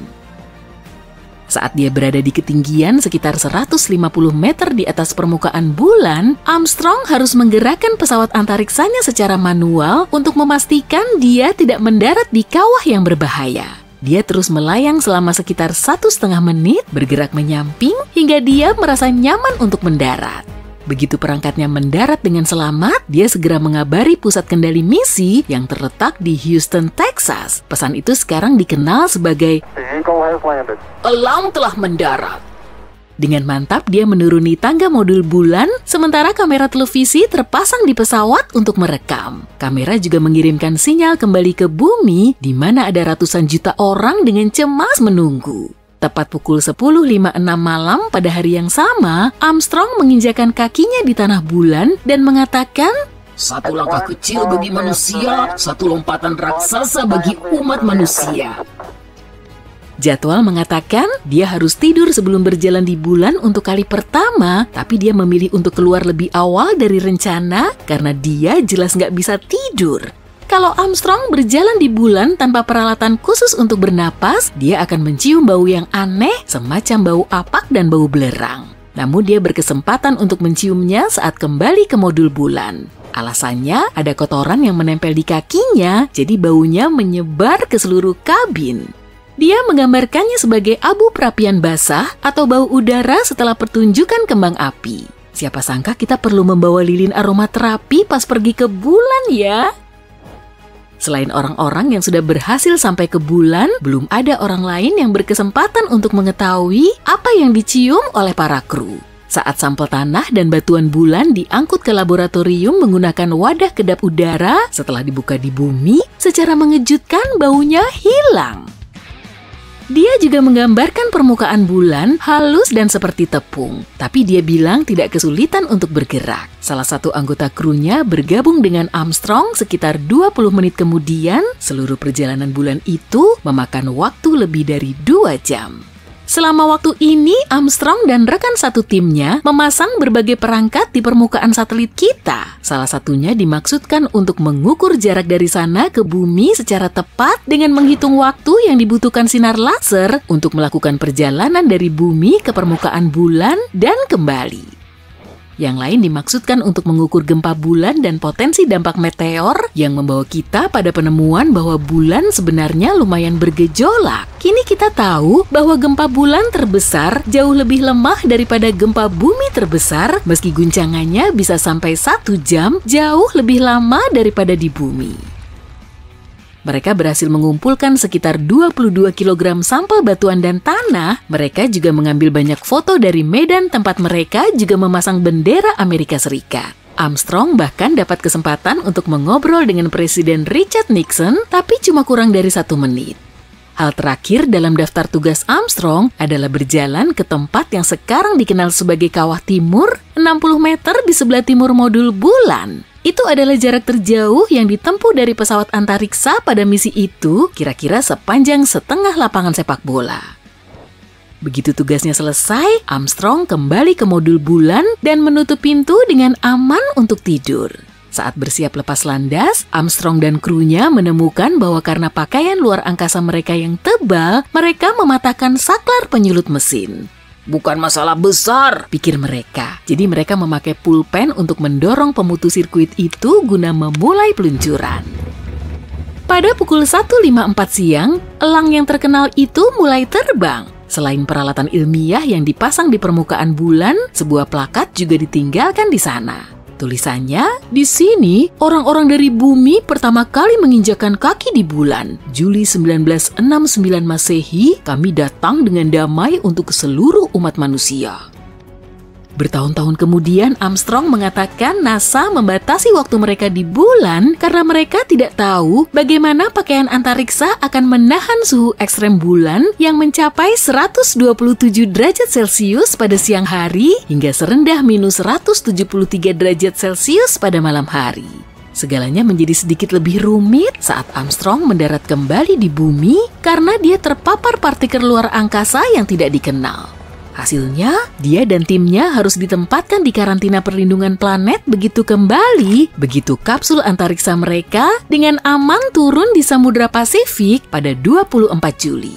S1: Saat dia berada di ketinggian sekitar 150 meter di atas permukaan bulan, Armstrong harus menggerakkan pesawat antariksanya secara manual untuk memastikan dia tidak mendarat di kawah yang berbahaya. Dia terus melayang selama sekitar 1,5 menit, bergerak menyamping hingga dia merasa nyaman untuk mendarat. Begitu perangkatnya mendarat dengan selamat, dia segera mengabari pusat kendali misi yang terletak di Houston, Texas. Pesan itu sekarang dikenal sebagai "Alarm telah mendarat". Dengan mantap, dia menuruni tangga modul bulan, sementara kamera televisi terpasang di pesawat untuk merekam. Kamera juga mengirimkan sinyal kembali ke bumi, di mana ada ratusan juta orang dengan cemas menunggu. Tepat pukul 10.56 malam pada hari yang sama, Armstrong menginjakan kakinya di tanah bulan dan mengatakan,
S4: "Satu langkah kecil bagi manusia, satu lompatan raksasa bagi umat manusia."
S1: Jadwal mengatakan dia harus tidur sebelum berjalan di bulan untuk kali pertama, tapi dia memilih untuk keluar lebih awal dari rencana karena dia jelas nggak bisa tidur. Kalau Armstrong berjalan di bulan tanpa peralatan khusus untuk bernapas, dia akan mencium bau yang aneh semacam bau apak dan bau belerang. Namun dia berkesempatan untuk menciumnya saat kembali ke modul bulan. Alasannya ada kotoran yang menempel di kakinya, jadi baunya menyebar ke seluruh kabin. Dia menggambarkannya sebagai abu perapian basah atau bau udara setelah pertunjukan kembang api. Siapa sangka kita perlu membawa lilin aromaterapi pas pergi ke bulan ya? Selain orang-orang yang sudah berhasil sampai ke bulan, belum ada orang lain yang berkesempatan untuk mengetahui apa yang dicium oleh para kru. Saat sampel tanah dan batuan bulan diangkut ke laboratorium menggunakan wadah kedap udara, setelah dibuka di bumi, secara mengejutkan baunya hilang. Dia juga menggambarkan permukaan bulan halus dan seperti tepung, tapi dia bilang tidak kesulitan untuk bergerak. Salah satu anggota krunya bergabung dengan Armstrong sekitar 20 menit kemudian. Seluruh perjalanan bulan itu memakan waktu lebih dari 2 jam. Selama waktu ini, Armstrong dan rekan satu timnya memasang berbagai perangkat di permukaan satelit kita. Salah satunya dimaksudkan untuk mengukur jarak dari sana ke bumi secara tepat dengan menghitung waktu yang dibutuhkan sinar laser untuk melakukan perjalanan dari bumi ke permukaan bulan dan kembali. Yang lain dimaksudkan untuk mengukur gempa bulan dan potensi dampak meteor yang membawa kita pada penemuan bahwa bulan sebenarnya lumayan bergejolak. Kini kita tahu bahwa gempa bulan terbesar jauh lebih lemah daripada gempa bumi terbesar, meski guncangannya bisa sampai 1 jam, jauh lebih lama daripada di bumi. Mereka berhasil mengumpulkan sekitar 22 kg sampel batuan dan tanah. Mereka juga mengambil banyak foto dari medan tempat mereka juga memasang bendera Amerika Serikat. Armstrong bahkan dapat kesempatan untuk mengobrol dengan Presiden Richard Nixon, tapi cuma kurang dari 1 menit. Hal terakhir dalam daftar tugas Armstrong adalah berjalan ke tempat yang sekarang dikenal sebagai Kawah Timur, 60 meter di sebelah timur modul bulan. Itu adalah jarak terjauh yang ditempuh dari pesawat antariksa pada misi itu, kira-kira sepanjang setengah lapangan sepak bola. Begitu tugasnya selesai, Armstrong kembali ke modul bulan dan menutup pintu dengan aman untuk tidur. Saat bersiap lepas landas, Armstrong dan krunya menemukan bahwa karena pakaian luar angkasa mereka yang tebal, mereka mematahkan saklar penyulut mesin.
S4: "Bukan masalah besar,"
S1: pikir mereka. Jadi mereka memakai pulpen untuk mendorong pemutus sirkuit itu guna memulai peluncuran. Pada pukul 1.54 siang, elang yang terkenal itu mulai terbang. Selain peralatan ilmiah yang dipasang di permukaan bulan, sebuah plakat juga ditinggalkan di sana. Tulisannya, "Di sini, orang-orang dari bumi pertama kali menginjakan kaki di bulan. Juli 1969 Masehi, kami datang dengan damai untuk seluruh umat manusia." Bertahun-tahun kemudian, Armstrong mengatakan NASA membatasi waktu mereka di bulan karena mereka tidak tahu bagaimana pakaian antariksa akan menahan suhu ekstrem bulan yang mencapai 127 derajat Celcius pada siang hari hingga serendah minus 173 derajat Celcius pada malam hari. Segalanya menjadi sedikit lebih rumit saat Armstrong mendarat kembali di bumi karena dia terpapar partikel luar angkasa yang tidak dikenal. Hasilnya, dia dan timnya harus ditempatkan di karantina perlindungan planet begitu kapsul antariksa mereka dengan aman turun di Samudra Pasifik pada 24 Juli.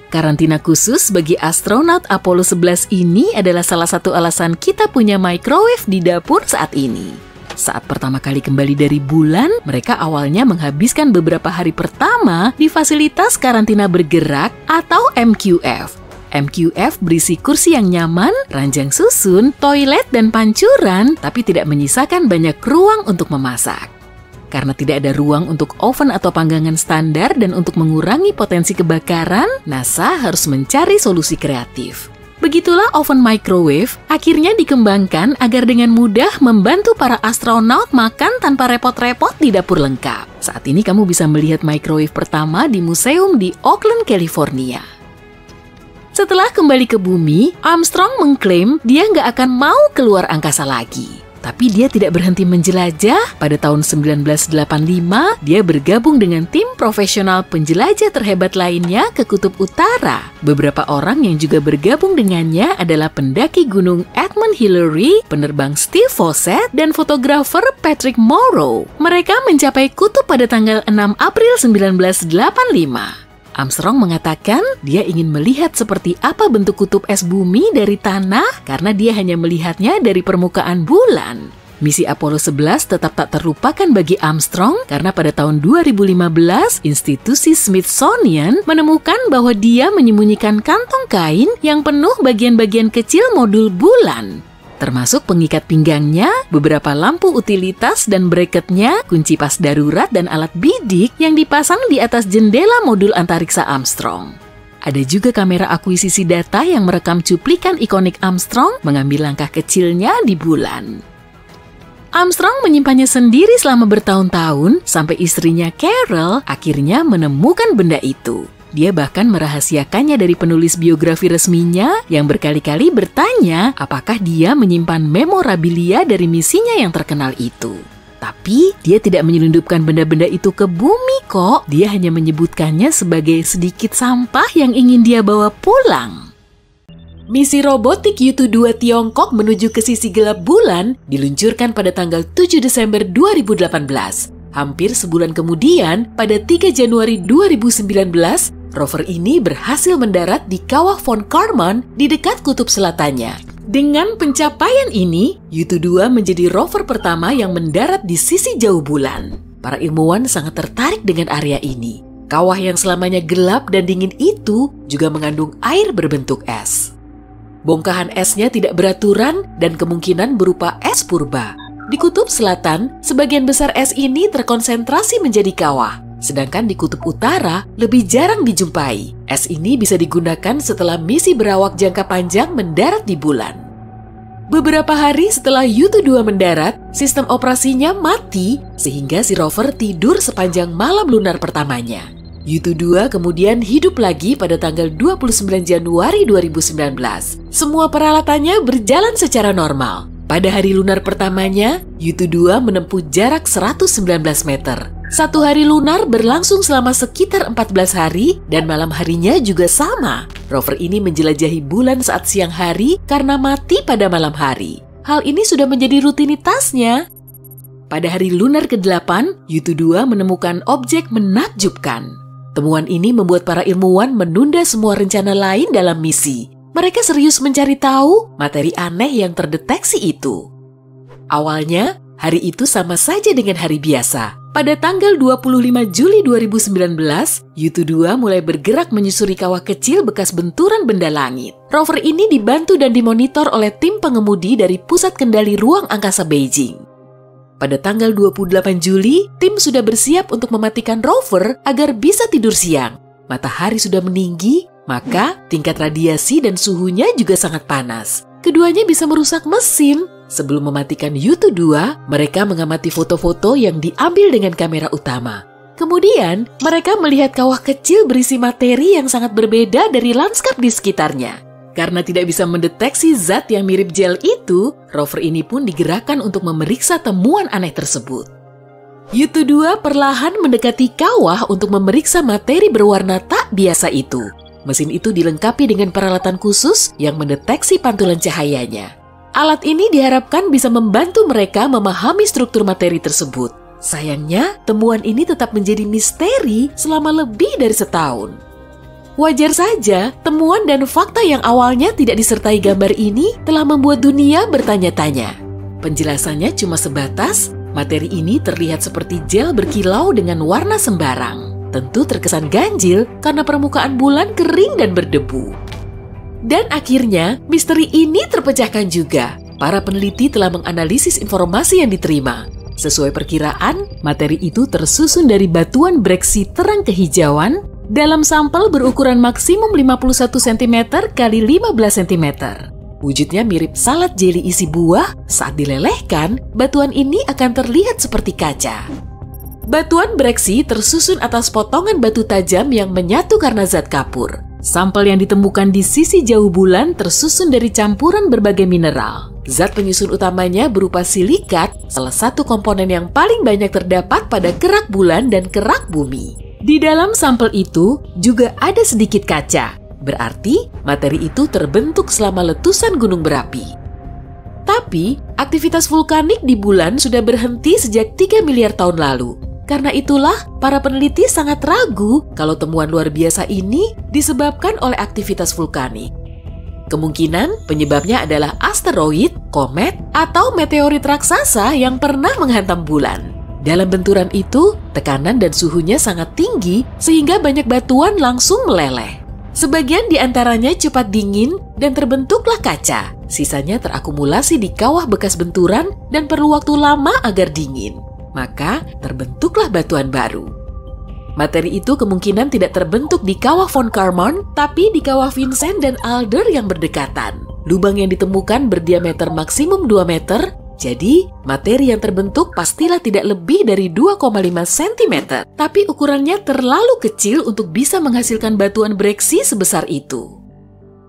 S1: Karantina khusus bagi astronot Apollo 11 ini adalah salah satu alasan kita punya microwave di dapur saat ini. Saat pertama kali kembali dari bulan, mereka awalnya menghabiskan beberapa hari pertama di fasilitas karantina bergerak atau MQF. MQF berisi kursi yang nyaman, ranjang susun, toilet, dan pancuran, tapi tidak menyisakan banyak ruang untuk memasak. Karena tidak ada ruang untuk oven atau panggangan standar dan untuk mengurangi potensi kebakaran, NASA harus mencari solusi kreatif. Begitulah oven microwave akhirnya dikembangkan agar dengan mudah membantu para astronot makan tanpa repot-repot di dapur lengkap. Saat ini kamu bisa melihat microwave pertama di museum di Oakland, California. Setelah kembali ke bumi, Armstrong mengklaim dia nggak akan mau keluar angkasa lagi. Tapi dia tidak berhenti menjelajah. Pada tahun 1985, dia bergabung dengan tim profesional penjelajah terhebat lainnya ke Kutub Utara. Beberapa orang yang juga bergabung dengannya adalah pendaki gunung Edmund Hillary, penerbang Steve Fossett, dan fotografer Patrick Morrow. Mereka mencapai kutub pada tanggal 6 April 1985. Armstrong mengatakan dia ingin melihat seperti apa bentuk kutub es bumi dari tanah karena dia hanya melihatnya dari permukaan bulan. Misi Apollo 11 tetap tak terlupakan bagi Armstrong karena pada tahun 2015, institusi Smithsonian menemukan bahwa dia menyembunyikan kantong kain yang penuh bagian-bagian kecil modul bulan. Termasuk pengikat pinggangnya, beberapa lampu utilitas dan bracketnya, kunci pas darurat dan alat bidik yang dipasang di atas jendela modul antariksa Armstrong. Ada juga kamera akuisisi data yang merekam cuplikan ikonik Armstrong mengambil langkah kecilnya di bulan. Armstrong menyimpannya sendiri selama bertahun-tahun sampai istrinya Carol akhirnya menemukan benda itu. Dia bahkan merahasiakannya dari penulis biografi resminya yang berkali-kali bertanya apakah dia menyimpan memorabilia dari misinya yang terkenal itu. Tapi dia tidak menyelundupkan benda-benda itu ke bumi kok. Dia hanya menyebutkannya sebagai sedikit sampah yang ingin dia bawa pulang. Misi robotik Yutu-2 Tiongkok menuju ke sisi gelap bulan diluncurkan pada tanggal 7 Desember 2018. Hampir sebulan kemudian, pada 3 Januari 2019, rover ini berhasil mendarat di kawah Von Karman di dekat kutub selatannya. Dengan pencapaian ini, Yutu-2 menjadi rover pertama yang mendarat di sisi jauh bulan. Para ilmuwan sangat tertarik dengan area ini. Kawah yang selamanya gelap dan dingin itu juga mengandung air berbentuk es. Bongkahan esnya tidak beraturan dan kemungkinan berupa es purba. Di kutub selatan, sebagian besar es ini terkonsentrasi menjadi kawah. Sedangkan di kutub utara lebih jarang dijumpai. Es ini bisa digunakan setelah misi berawak jangka panjang mendarat di bulan. Beberapa hari setelah Yutu-2 mendarat, sistem operasinya mati sehingga si rover tidur sepanjang malam lunar pertamanya. Yutu-2 kemudian hidup lagi pada tanggal 29 Januari 2019. Semua peralatannya berjalan secara normal. Pada hari lunar pertamanya, Yutu-2 menempuh jarak 119 meter. Satu hari lunar berlangsung selama sekitar 14 hari dan malam harinya juga sama. Rover ini menjelajahi bulan saat siang hari karena mati pada malam hari. Hal ini sudah menjadi rutinitasnya. Pada hari lunar ke-8, Yutu-2 menemukan objek menakjubkan. Temuan ini membuat para ilmuwan menunda semua rencana lain dalam misi. Mereka serius mencari tahu materi aneh yang terdeteksi itu. Awalnya, hari itu sama saja dengan hari biasa. Pada tanggal 25 Juli 2019, Yutu-2 mulai bergerak menyusuri kawah kecil bekas benturan benda langit. Rover ini dibantu dan dimonitor oleh tim pengemudi dari Pusat Kendali Ruang Angkasa Beijing. Pada tanggal 28 Juli, tim sudah bersiap untuk mematikan rover agar bisa tidur siang. Matahari sudah meninggi, maka tingkat radiasi dan suhunya juga sangat panas. Keduanya bisa merusak mesin. Sebelum mematikan Yutu-2, mereka mengamati foto-foto yang diambil dengan kamera utama. Kemudian, mereka melihat kawah kecil berisi materi yang sangat berbeda dari lanskap di sekitarnya. Karena tidak bisa mendeteksi zat yang mirip gel itu, rover ini pun digerakkan untuk memeriksa temuan aneh tersebut. Yutu-2 perlahan mendekati kawah untuk memeriksa materi berwarna tak biasa itu. Mesin itu dilengkapi dengan peralatan khusus yang mendeteksi pantulan cahayanya. Alat ini diharapkan bisa membantu mereka memahami struktur materi tersebut. Sayangnya, temuan ini tetap menjadi misteri selama lebih dari setahun. Wajar saja, temuan dan fakta yang awalnya tidak disertai gambar ini telah membuat dunia bertanya-tanya. Penjelasannya cuma sebatas, materi ini terlihat seperti gel berkilau dengan warna sembarang. Tentu terkesan ganjil karena permukaan bulan kering dan berdebu. Dan akhirnya, misteri ini terpecahkan juga. Para peneliti telah menganalisis informasi yang diterima. Sesuai perkiraan, materi itu tersusun dari batuan breksi terang kehijauan dalam sampel berukuran maksimum 51 cm x 15 cm. Wujudnya mirip salad jeli isi buah. Saat dilelehkan, batuan ini akan terlihat seperti kaca. Batuan breksi tersusun atas potongan batu tajam yang menyatu karena zat kapur. Sampel yang ditemukan di sisi jauh bulan tersusun dari campuran berbagai mineral. Zat penyusun utamanya berupa silikat, salah satu komponen yang paling banyak terdapat pada kerak bulan dan kerak bumi. Di dalam sampel itu juga ada sedikit kaca. Berarti materi itu terbentuk selama letusan gunung berapi. Tapi, aktivitas vulkanik di bulan sudah berhenti sejak 3 miliar tahun lalu. Karena itulah, para peneliti sangat ragu kalau temuan luar biasa ini disebabkan oleh aktivitas vulkanik. Kemungkinan penyebabnya adalah asteroid, komet, atau meteorit raksasa yang pernah menghantam bulan. Dalam benturan itu, tekanan dan suhunya sangat tinggi sehingga banyak batuan langsung meleleh. Sebagian di antaranya cepat dingin dan terbentuklah kaca. Sisanya terakumulasi di kawah bekas benturan dan perlu waktu lama agar dingin. Maka terbentuklah batuan baru. Materi itu kemungkinan tidak terbentuk di kawah Von Karman, tapi di kawah Vincent dan Alder yang berdekatan. Lubang yang ditemukan berdiameter maksimum 2 meter, jadi materi yang terbentuk pastilah tidak lebih dari 2,5 cm. Tapi ukurannya terlalu kecil untuk bisa menghasilkan batuan breksi sebesar itu.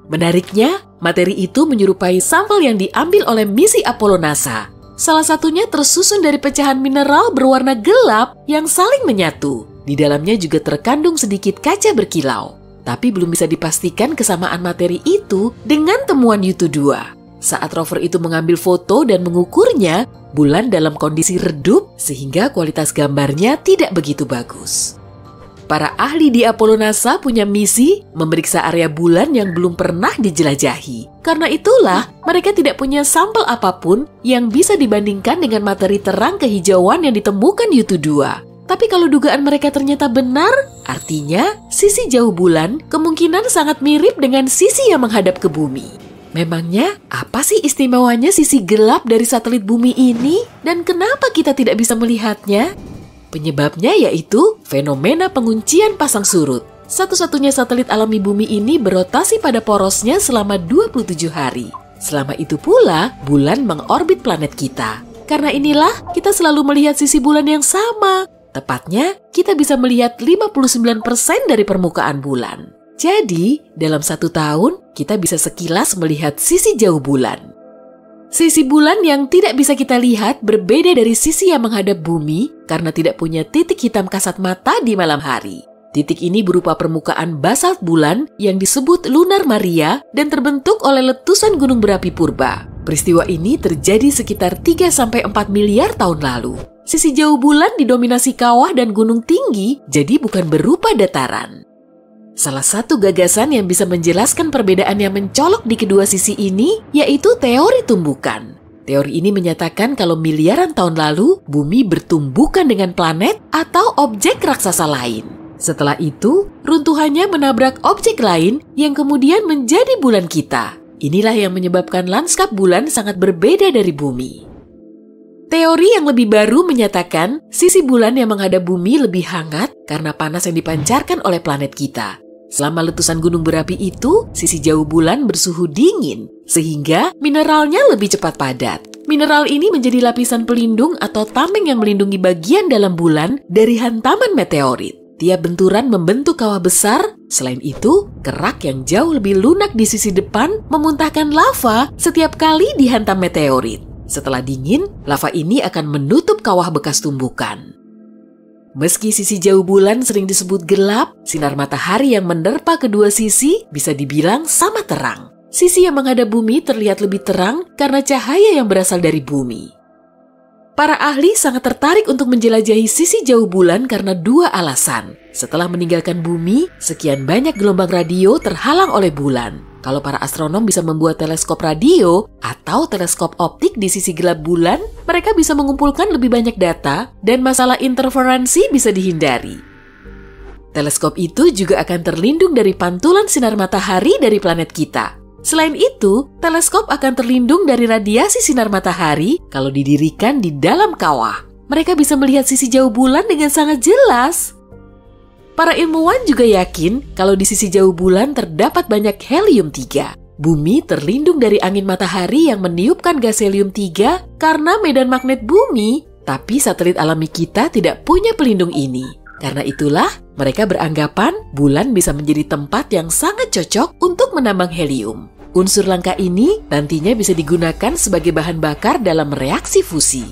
S1: Menariknya, materi itu menyerupai sampel yang diambil oleh misi Apollo NASA. Salah satunya tersusun dari pecahan mineral berwarna gelap yang saling menyatu. Di dalamnya juga terkandung sedikit kaca berkilau. Tapi belum bisa dipastikan kesamaan materi itu dengan temuan Yutu-2. Saat rover itu mengambil foto dan mengukurnya, bulan dalam kondisi redup sehingga kualitas gambarnya tidak begitu bagus. Para ahli di Apollo NASA punya misi memeriksa area bulan yang belum pernah dijelajahi. Karena itulah, mereka tidak punya sampel apapun yang bisa dibandingkan dengan materi terang kehijauan yang ditemukan Yutu-2. Tapi kalau dugaan mereka ternyata benar, artinya sisi jauh bulan kemungkinan sangat mirip dengan sisi yang menghadap ke bumi. Memangnya apa sih istimewanya sisi gelap dari satelit bumi ini dan kenapa kita tidak bisa melihatnya? Penyebabnya yaitu fenomena penguncian pasang surut. Satu-satunya satelit alami bumi ini berotasi pada porosnya selama 27 hari. Selama itu pula, bulan mengorbit planet kita. Karena inilah kita selalu melihat sisi bulan yang sama. Tepatnya, kita bisa melihat 59% dari permukaan bulan. Jadi, dalam 1 tahun, kita bisa sekilas melihat sisi jauh bulan. Sisi bulan yang tidak bisa kita lihat berbeda dari sisi yang menghadap bumi karena tidak punya titik hitam kasat mata di malam hari. Titik ini berupa permukaan basalt bulan yang disebut lunar Maria dan terbentuk oleh letusan gunung berapi purba. Peristiwa ini terjadi sekitar 3-4 miliar tahun lalu. Sisi jauh bulan didominasi kawah dan gunung tinggi, jadi bukan berupa dataran. Salah satu gagasan yang bisa menjelaskan perbedaan yang mencolok di kedua sisi ini yaitu teori tumbukan. Teori ini menyatakan kalau miliaran tahun lalu, bumi bertumbukan dengan planet atau objek raksasa lain. Setelah itu, runtuhannya menabrak objek lain yang kemudian menjadi bulan kita. Inilah yang menyebabkan lanskap bulan sangat berbeda dari bumi. Teori yang lebih baru menyatakan sisi bulan yang menghadap bumi lebih hangat karena panas yang dipancarkan oleh planet kita. Selama letusan gunung berapi itu, sisi jauh bulan bersuhu dingin, sehingga mineralnya lebih cepat padat. Mineral ini menjadi lapisan pelindung atau tameng yang melindungi bagian dalam bulan dari hantaman meteorit. Tiap benturan membentuk kawah besar, selain itu, kerak yang jauh lebih lunak di sisi depan memuntahkan lava setiap kali dihantam meteorit. Setelah dingin, lava ini akan menutup kawah bekas tumbukan. Meski sisi jauh bulan sering disebut gelap, sinar matahari yang menerpa kedua sisi bisa dibilang sama terang. Sisi yang menghadap bumi terlihat lebih terang karena cahaya yang berasal dari bumi. Para ahli sangat tertarik untuk menjelajahi sisi jauh bulan karena dua alasan. Setelah meninggalkan bumi, sekian banyak gelombang radio terhalang oleh bulan. Kalau para astronom bisa membuat teleskop radio atau teleskop optik di sisi gelap bulan, mereka bisa mengumpulkan lebih banyak data dan masalah interferensi bisa dihindari. Teleskop itu juga akan terlindung dari pantulan sinar matahari dari planet kita. Selain itu, teleskop akan terlindung dari radiasi sinar matahari kalau didirikan di dalam kawah. Mereka bisa melihat sisi jauh bulan dengan sangat jelas. Para ilmuwan juga yakin kalau di sisi jauh bulan terdapat banyak helium-3. Bumi terlindung dari angin matahari yang meniupkan gas helium-3 karena medan magnet bumi, tapi satelit alami kita tidak punya pelindung ini. Karena itulah, mereka beranggapan bulan bisa menjadi tempat yang sangat cocok untuk menambang helium. Unsur langka ini nantinya bisa digunakan sebagai bahan bakar dalam reaksi fusi.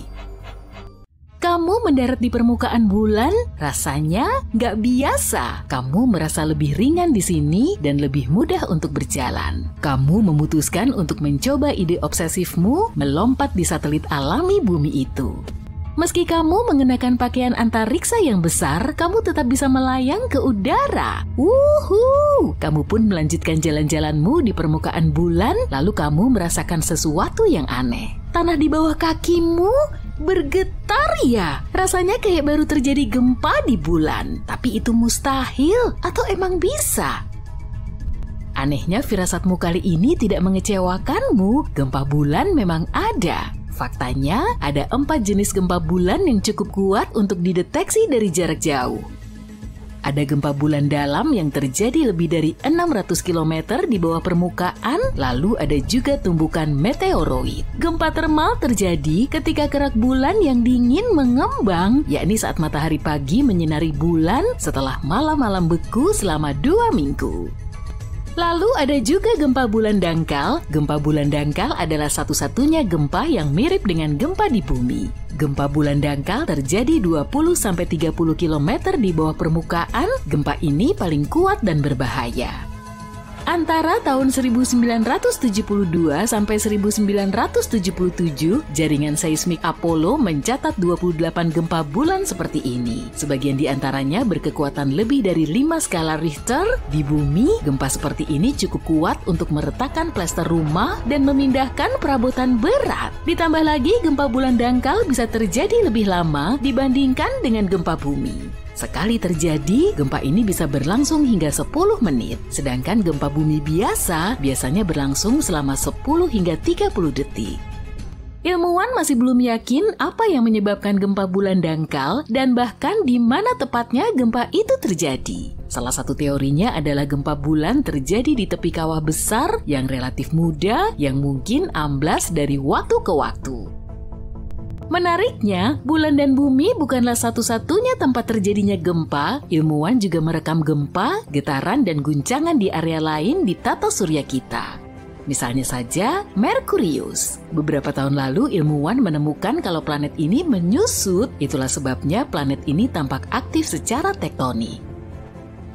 S1: Kamu mendarat di permukaan bulan, rasanya nggak biasa. Kamu merasa lebih ringan di sini dan lebih mudah untuk berjalan. Kamu memutuskan untuk mencoba ide obsesifmu melompat di satelit alami bumi itu. Meski kamu mengenakan pakaian antariksa yang besar, kamu tetap bisa melayang ke udara. Wuhu! Kamu pun melanjutkan jalan-jalanmu di permukaan bulan, lalu kamu merasakan sesuatu yang aneh. Tanah di bawah kakimu bergetar ya. Rasanya kayak baru terjadi gempa di bulan. Tapi itu mustahil atau emang bisa? Anehnya firasatmu kali ini tidak mengecewakanmu. Gempa bulan memang ada. Faktanya, ada 4 jenis gempa bulan yang cukup kuat untuk dideteksi dari jarak jauh. Ada gempa bulan dalam yang terjadi lebih dari 600 km di bawah permukaan, lalu ada juga tumbukan meteoroid. Gempa termal terjadi ketika kerak bulan yang dingin mengembang, yakni saat matahari pagi menyinari bulan setelah malam-malam beku selama 2 minggu. Lalu ada juga gempa bulan dangkal. Gempa bulan dangkal adalah satu-satunya gempa yang mirip dengan gempa di bumi. Gempa bulan dangkal terjadi 20-30 km di bawah permukaan. Gempa ini paling kuat dan berbahaya. Antara tahun 1972 sampai 1977, jaringan seismik Apollo mencatat 28 gempa bulan seperti ini. Sebagian di antaranya berkekuatan lebih dari 5 skala Richter. Di bumi, gempa seperti ini cukup kuat untuk meretakkan plester rumah dan memindahkan perabotan berat. Ditambah lagi, gempa bulan dangkal bisa terjadi lebih lama dibandingkan dengan gempa bumi. Sekali terjadi, gempa ini bisa berlangsung hingga 10 menit. Sedangkan gempa bumi biasanya berlangsung selama 10 hingga 30 detik. Ilmuwan masih belum yakin apa yang menyebabkan gempa bulan dangkal dan bahkan di mana tepatnya gempa itu terjadi. Salah satu teorinya adalah gempa bulan terjadi di tepi kawah besar yang relatif muda yang mungkin amblas dari waktu ke waktu. Menariknya, bulan dan bumi bukanlah satu-satunya tempat terjadinya gempa. Ilmuwan juga merekam gempa, getaran, dan guncangan di area lain di tata surya kita. Misalnya saja, Merkurius. Beberapa tahun lalu, ilmuwan menemukan kalau planet ini menyusut. Itulah sebabnya planet ini tampak aktif secara tektonik.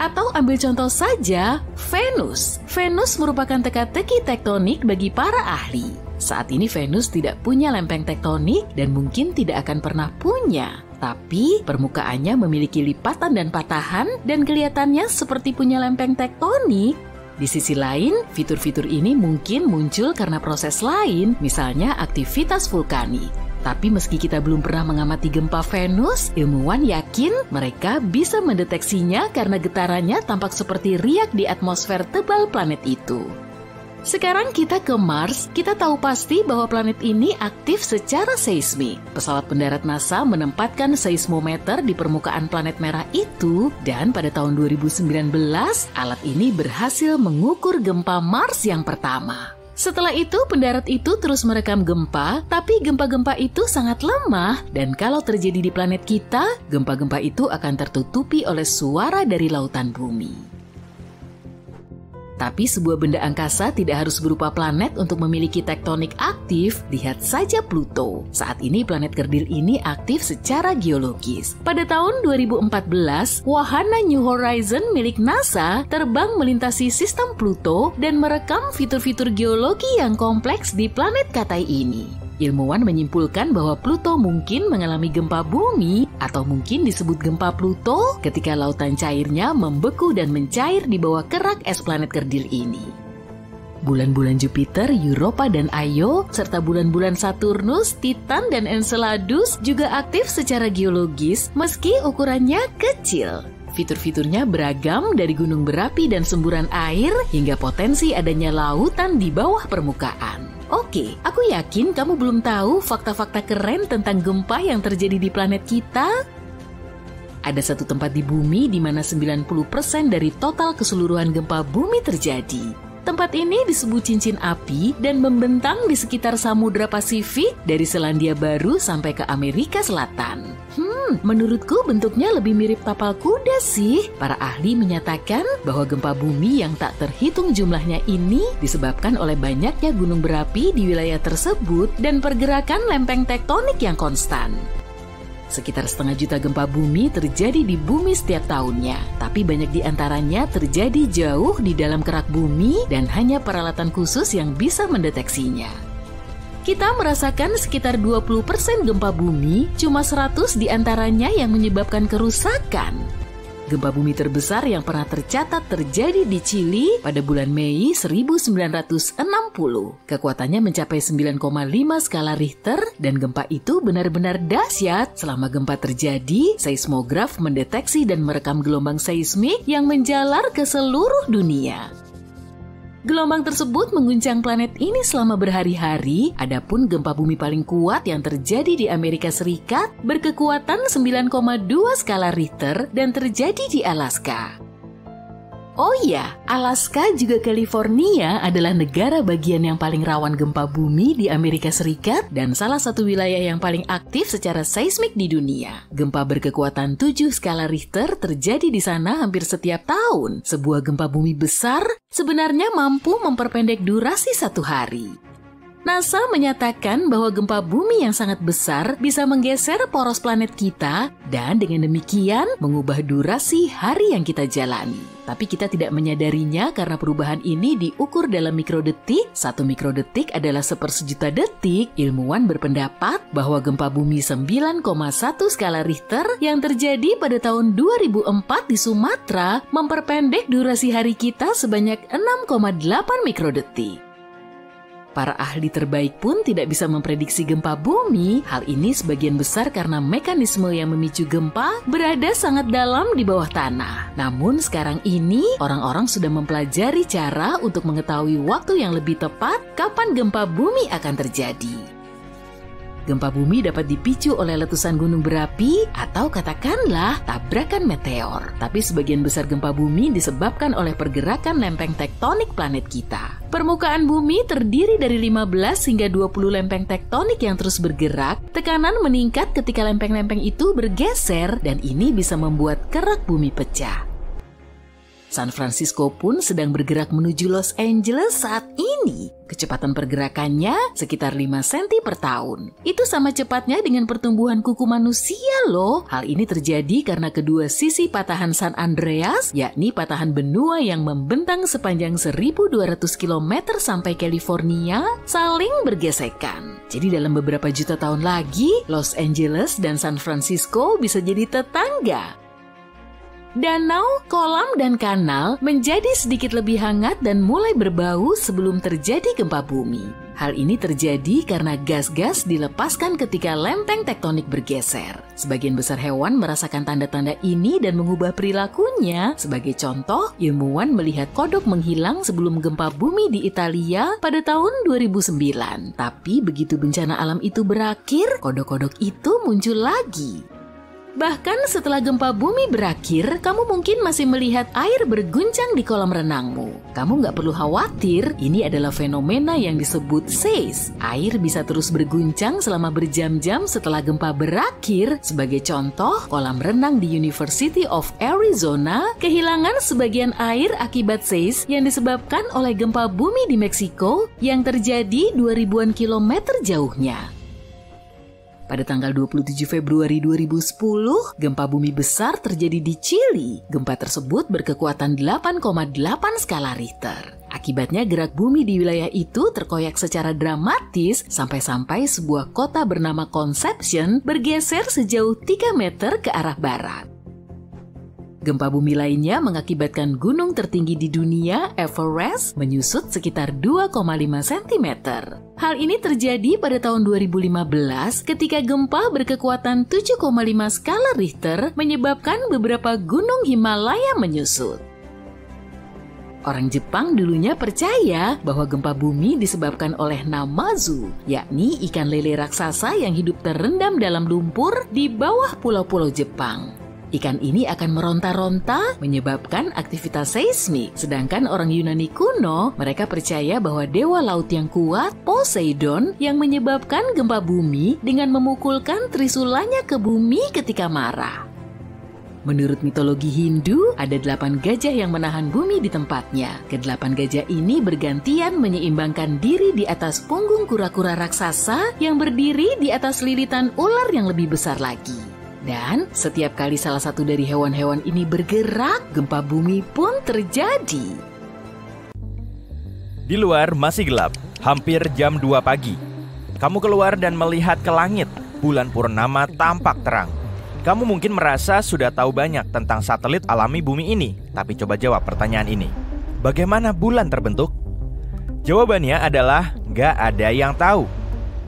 S1: Atau ambil contoh saja, Venus. Venus merupakan teka-teki tektonik bagi para ahli. Saat ini Venus tidak punya lempeng tektonik dan mungkin tidak akan pernah punya. Tapi permukaannya memiliki lipatan dan patahan dan kelihatannya seperti punya lempeng tektonik. Di sisi lain, fitur-fitur ini mungkin muncul karena proses lain, misalnya aktivitas vulkanik. Tapi meski kita belum pernah mengamati gempa Venus, ilmuwan yakin mereka bisa mendeteksinya karena getarannya tampak seperti riak di atmosfer tebal planet itu. Sekarang kita ke Mars, kita tahu pasti bahwa planet ini aktif secara seismik. Pesawat pendarat NASA menempatkan seismometer di permukaan planet merah itu, dan pada tahun 2019, alat ini berhasil mengukur gempa Mars yang pertama. Setelah itu, pendarat itu terus merekam gempa, tapi gempa-gempa itu sangat lemah, dan kalau terjadi di planet kita, gempa-gempa itu akan tertutupi oleh suara dari lautan bumi. Tapi sebuah benda angkasa tidak harus berupa planet untuk memiliki tektonik aktif. Lihat saja Pluto. Saat ini planet kerdil ini aktif secara geologis. Pada tahun 2014, wahana New Horizon milik NASA terbang melintasi sistem Pluto dan merekam fitur-fitur geologi yang kompleks di planet Katai ini. Ilmuwan menyimpulkan bahwa Pluto mungkin mengalami gempa bumi atau mungkin disebut gempa Pluto ketika lautan cairnya membeku dan mencair di bawah kerak es planet kerdil ini. Bulan-bulan Jupiter, Europa, dan Io, serta bulan-bulan Saturnus, Titan, dan Enceladus juga aktif secara geologis meski ukurannya kecil. Fitur-fiturnya beragam dari gunung berapi dan semburan air hingga potensi adanya lautan di bawah permukaan. Oke, aku yakin kamu belum tahu fakta-fakta keren tentang gempa yang terjadi di planet kita. Ada satu tempat di bumi di mana 90% dari total keseluruhan gempa bumi terjadi. Tempat ini disebut cincin api dan membentang di sekitar Samudra Pasifik dari Selandia Baru sampai ke Amerika Selatan. Menurutku bentuknya lebih mirip tapal kuda sih. Para ahli menyatakan bahwa gempa bumi yang tak terhitung jumlahnya ini disebabkan oleh banyaknya gunung berapi di wilayah tersebut dan pergerakan lempeng tektonik yang konstan. Sekitar 500 juta gempa bumi terjadi di bumi setiap tahunnya, tapi banyak di antaranya terjadi jauh di dalam kerak bumi dan hanya peralatan khusus yang bisa mendeteksinya. Kita merasakan sekitar 20% gempa bumi, cuma 100 di antaranya yang menyebabkan kerusakan. Gempa bumi terbesar yang pernah tercatat terjadi di Chili pada bulan Mei 1960. Kekuatannya mencapai 9,5 skala Richter dan gempa itu benar-benar dahsyat. Selama gempa terjadi, seismograf mendeteksi dan merekam gelombang seismik yang menjalar ke seluruh dunia. Gelombang tersebut mengguncang planet ini selama berhari-hari. Adapun gempa bumi paling kuat yang terjadi di Amerika Serikat berkekuatan 9,2 skala Richter dan terjadi di Alaska. Oh iya, Alaska juga California adalah negara bagian yang paling rawan gempa bumi di Amerika Serikat dan salah satu wilayah yang paling aktif secara seismik di dunia. Gempa berkekuatan 7 skala Richter terjadi di sana hampir setiap tahun. Sebuah gempa bumi besar sebenarnya mampu memperpendek durasi 1 hari. NASA menyatakan bahwa gempa bumi yang sangat besar bisa menggeser poros planet kita dan dengan demikian mengubah durasi hari yang kita jalani. Tapi kita tidak menyadarinya karena perubahan ini diukur dalam mikrodetik. 1 mikrodetik adalah 1/1.000.000 detik. Ilmuwan berpendapat bahwa gempa bumi 9,1 skala Richter yang terjadi pada tahun 2004 di Sumatera memperpendek durasi hari kita sebanyak 6,8 mikrodetik. Para ahli terbaik pun tidak bisa memprediksi gempa bumi. Hal ini sebagian besar karena mekanisme yang memicu gempa berada sangat dalam di bawah tanah. Namun sekarang ini orang-orang sudah mempelajari cara untuk mengetahui waktu yang lebih tepat kapan gempa bumi akan terjadi. Gempa bumi dapat dipicu oleh letusan gunung berapi atau katakanlah tabrakan meteor. Tapi sebagian besar gempa bumi disebabkan oleh pergerakan lempeng tektonik planet kita. Permukaan bumi terdiri dari 15 hingga 20 lempeng tektonik yang terus bergerak. Tekanan meningkat ketika lempeng-lempeng itu bergeser dan ini bisa membuat kerak bumi pecah. San Francisco pun sedang bergerak menuju Los Angeles saat ini. Kecepatan pergerakannya sekitar 5 cm per tahun. Itu sama cepatnya dengan pertumbuhan kuku manusia loh. Hal ini terjadi karena kedua sisi patahan San Andreas, yakni patahan benua yang membentang sepanjang 1.200 km sampai California, saling bergesekan. Jadi dalam beberapa juta tahun lagi, Los Angeles dan San Francisco bisa jadi tetangga. Danau, kolam, dan kanal menjadi sedikit lebih hangat dan mulai berbau sebelum terjadi gempa bumi. Hal ini terjadi karena gas-gas dilepaskan ketika lempeng tektonik bergeser. Sebagian besar hewan merasakan tanda-tanda ini dan mengubah perilakunya. Sebagai contoh, ilmuwan melihat kodok menghilang sebelum gempa bumi di Italia pada tahun 2009. Tapi begitu bencana alam itu berakhir, kodok-kodok itu muncul lagi. Bahkan setelah gempa bumi berakhir, kamu mungkin masih melihat air berguncang di kolam renangmu. Kamu nggak perlu khawatir, ini adalah fenomena yang disebut seis. Air bisa terus berguncang selama berjam-jam setelah gempa berakhir. Sebagai contoh, kolam renang di University of Arizona kehilangan sebagian air akibat seis yang disebabkan oleh gempa bumi di Meksiko yang terjadi 2000-an kilometer jauhnya. Pada tanggal 27 Februari 2010, gempa bumi besar terjadi di Chili. Gempa tersebut berkekuatan 8,8 skala Richter. Akibatnya gerak bumi di wilayah itu terkoyak secara dramatis sampai-sampai sebuah kota bernama Concepcion bergeser sejauh 3 meter ke arah barat. Gempa bumi lainnya mengakibatkan gunung tertinggi di dunia, Everest, menyusut sekitar 2,5 cm. Hal ini terjadi pada tahun 2015 ketika gempa berkekuatan 7,5 skala Richter menyebabkan beberapa gunung Himalaya menyusut. Orang Jepang dulunya percaya bahwa gempa bumi disebabkan oleh namazu, yakni ikan lele raksasa yang hidup terendam dalam lumpur di bawah pulau-pulau Jepang. Ikan ini akan meronta-ronta menyebabkan aktivitas seismik. Sedangkan orang Yunani kuno, mereka percaya bahwa dewa laut yang kuat, Poseidon, yang menyebabkan gempa bumi dengan memukulkan trisulanya ke bumi ketika marah. Menurut mitologi Hindu, ada 8 gajah yang menahan bumi di tempatnya. Ke-8 gajah ini bergantian menyeimbangkan diri di atas punggung kura-kura raksasa yang berdiri di atas lilitan ular yang lebih besar lagi. Dan setiap kali salah satu dari hewan-hewan ini bergerak, gempa bumi pun terjadi.
S5: Di luar masih gelap, hampir jam 2 pagi. Kamu keluar dan melihat ke langit, bulan purnama tampak terang. Kamu mungkin merasa sudah tahu banyak tentang satelit alami bumi ini, tapi coba jawab pertanyaan ini. Bagaimana bulan terbentuk? Jawabannya adalah nggak ada yang tahu.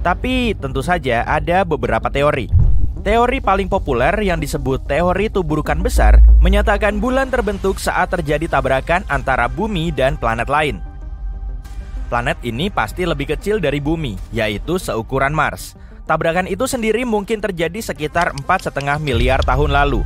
S5: Tapi tentu saja ada beberapa teori. Teori paling populer yang disebut teori tuburukan besar menyatakan bulan terbentuk saat terjadi tabrakan antara bumi dan planet lain. Planet ini pasti lebih kecil dari bumi, yaitu seukuran Mars. Tabrakan itu sendiri mungkin terjadi sekitar 4,5 miliar tahun lalu.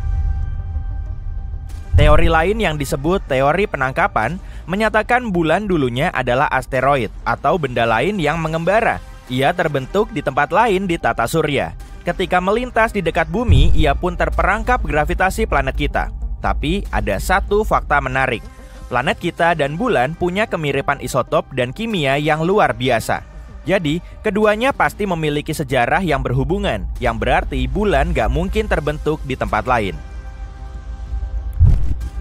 S5: Teori lain yang disebut teori penangkapan menyatakan bulan dulunya adalah asteroid atau benda lain yang mengembara. Ia terbentuk di tempat lain di tata surya. Ketika melintas di dekat bumi, ia pun terperangkap gravitasi planet kita. Tapi ada satu fakta menarik. Planet kita dan bulan punya kemiripan isotop dan kimia yang luar biasa. Jadi, keduanya pasti memiliki sejarah yang berhubungan, yang berarti bulan gak mungkin terbentuk di tempat lain.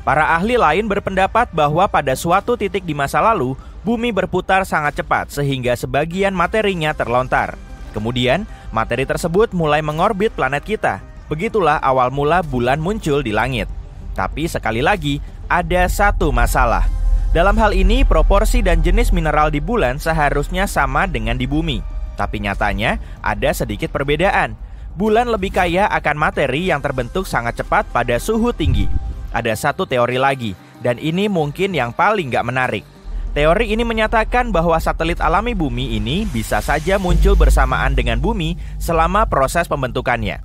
S5: Para ahli lain berpendapat bahwa pada suatu titik di masa lalu, bumi berputar sangat cepat sehingga sebagian materinya terlontar. Kemudian, materi tersebut mulai mengorbit planet kita. Begitulah awal mula bulan muncul di langit. Tapi sekali lagi, ada satu masalah. Dalam hal ini, proporsi dan jenis mineral di bulan seharusnya sama dengan di bumi. Tapi nyatanya, ada sedikit perbedaan. Bulan lebih kaya akan materi yang terbentuk sangat cepat pada suhu tinggi. Ada satu teori lagi, dan ini mungkin yang paling gak menarik. Teori ini menyatakan bahwa satelit alami bumi ini bisa saja muncul bersamaan dengan bumi selama proses pembentukannya.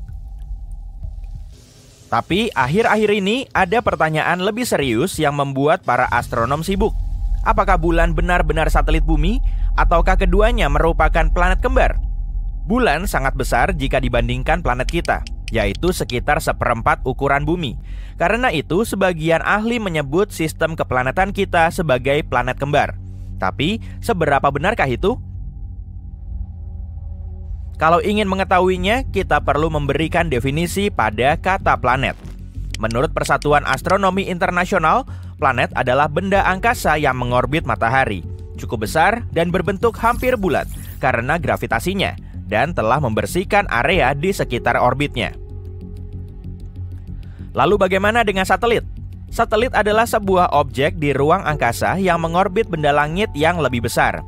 S5: Tapi akhir-akhir ini ada pertanyaan lebih serius yang membuat para astronom sibuk. Apakah bulan benar-benar satelit bumi ataukah keduanya merupakan planet kembar? Bulan sangat besar jika dibandingkan planet kita, yaitu sekitar 1/4 ukuran bumi. Karena itu, sebagian ahli menyebut sistem keplanetan kita sebagai planet kembar. Tapi, seberapa benarkah itu? Kalau ingin mengetahuinya, kita perlu memberikan definisi pada kata planet. Menurut Persatuan Astronomi Internasional, planet adalah benda angkasa yang mengorbit matahari, cukup besar dan berbentuk hampir bulat karena gravitasinya, dan telah membersihkan area di sekitar orbitnya. Lalu bagaimana dengan satelit? Satelit adalah sebuah objek di ruang angkasa yang mengorbit benda langit yang lebih besar.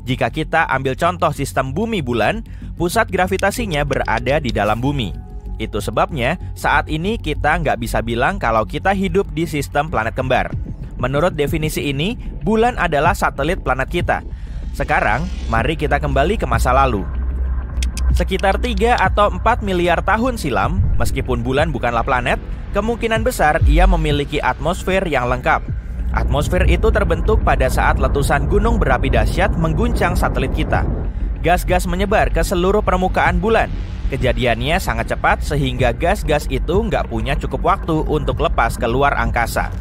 S5: Jika kita ambil contoh sistem bumi bulan, pusat gravitasinya berada di dalam bumi. Itu sebabnya saat ini kita nggak bisa bilang kalau kita hidup di sistem planet kembar. Menurut definisi ini, bulan adalah satelit planet kita. Sekarang, mari kita kembali ke masa lalu. Sekitar 3 atau 4 miliar tahun silam, meskipun bulan bukanlah planet, kemungkinan besar ia memiliki atmosfer yang lengkap. Atmosfer itu terbentuk pada saat letusan gunung berapi dahsyat mengguncang satelit kita. Gas-gas menyebar ke seluruh permukaan bulan. Kejadiannya sangat cepat sehingga gas-gas itu nggak punya cukup waktu untuk lepas keluar angkasa.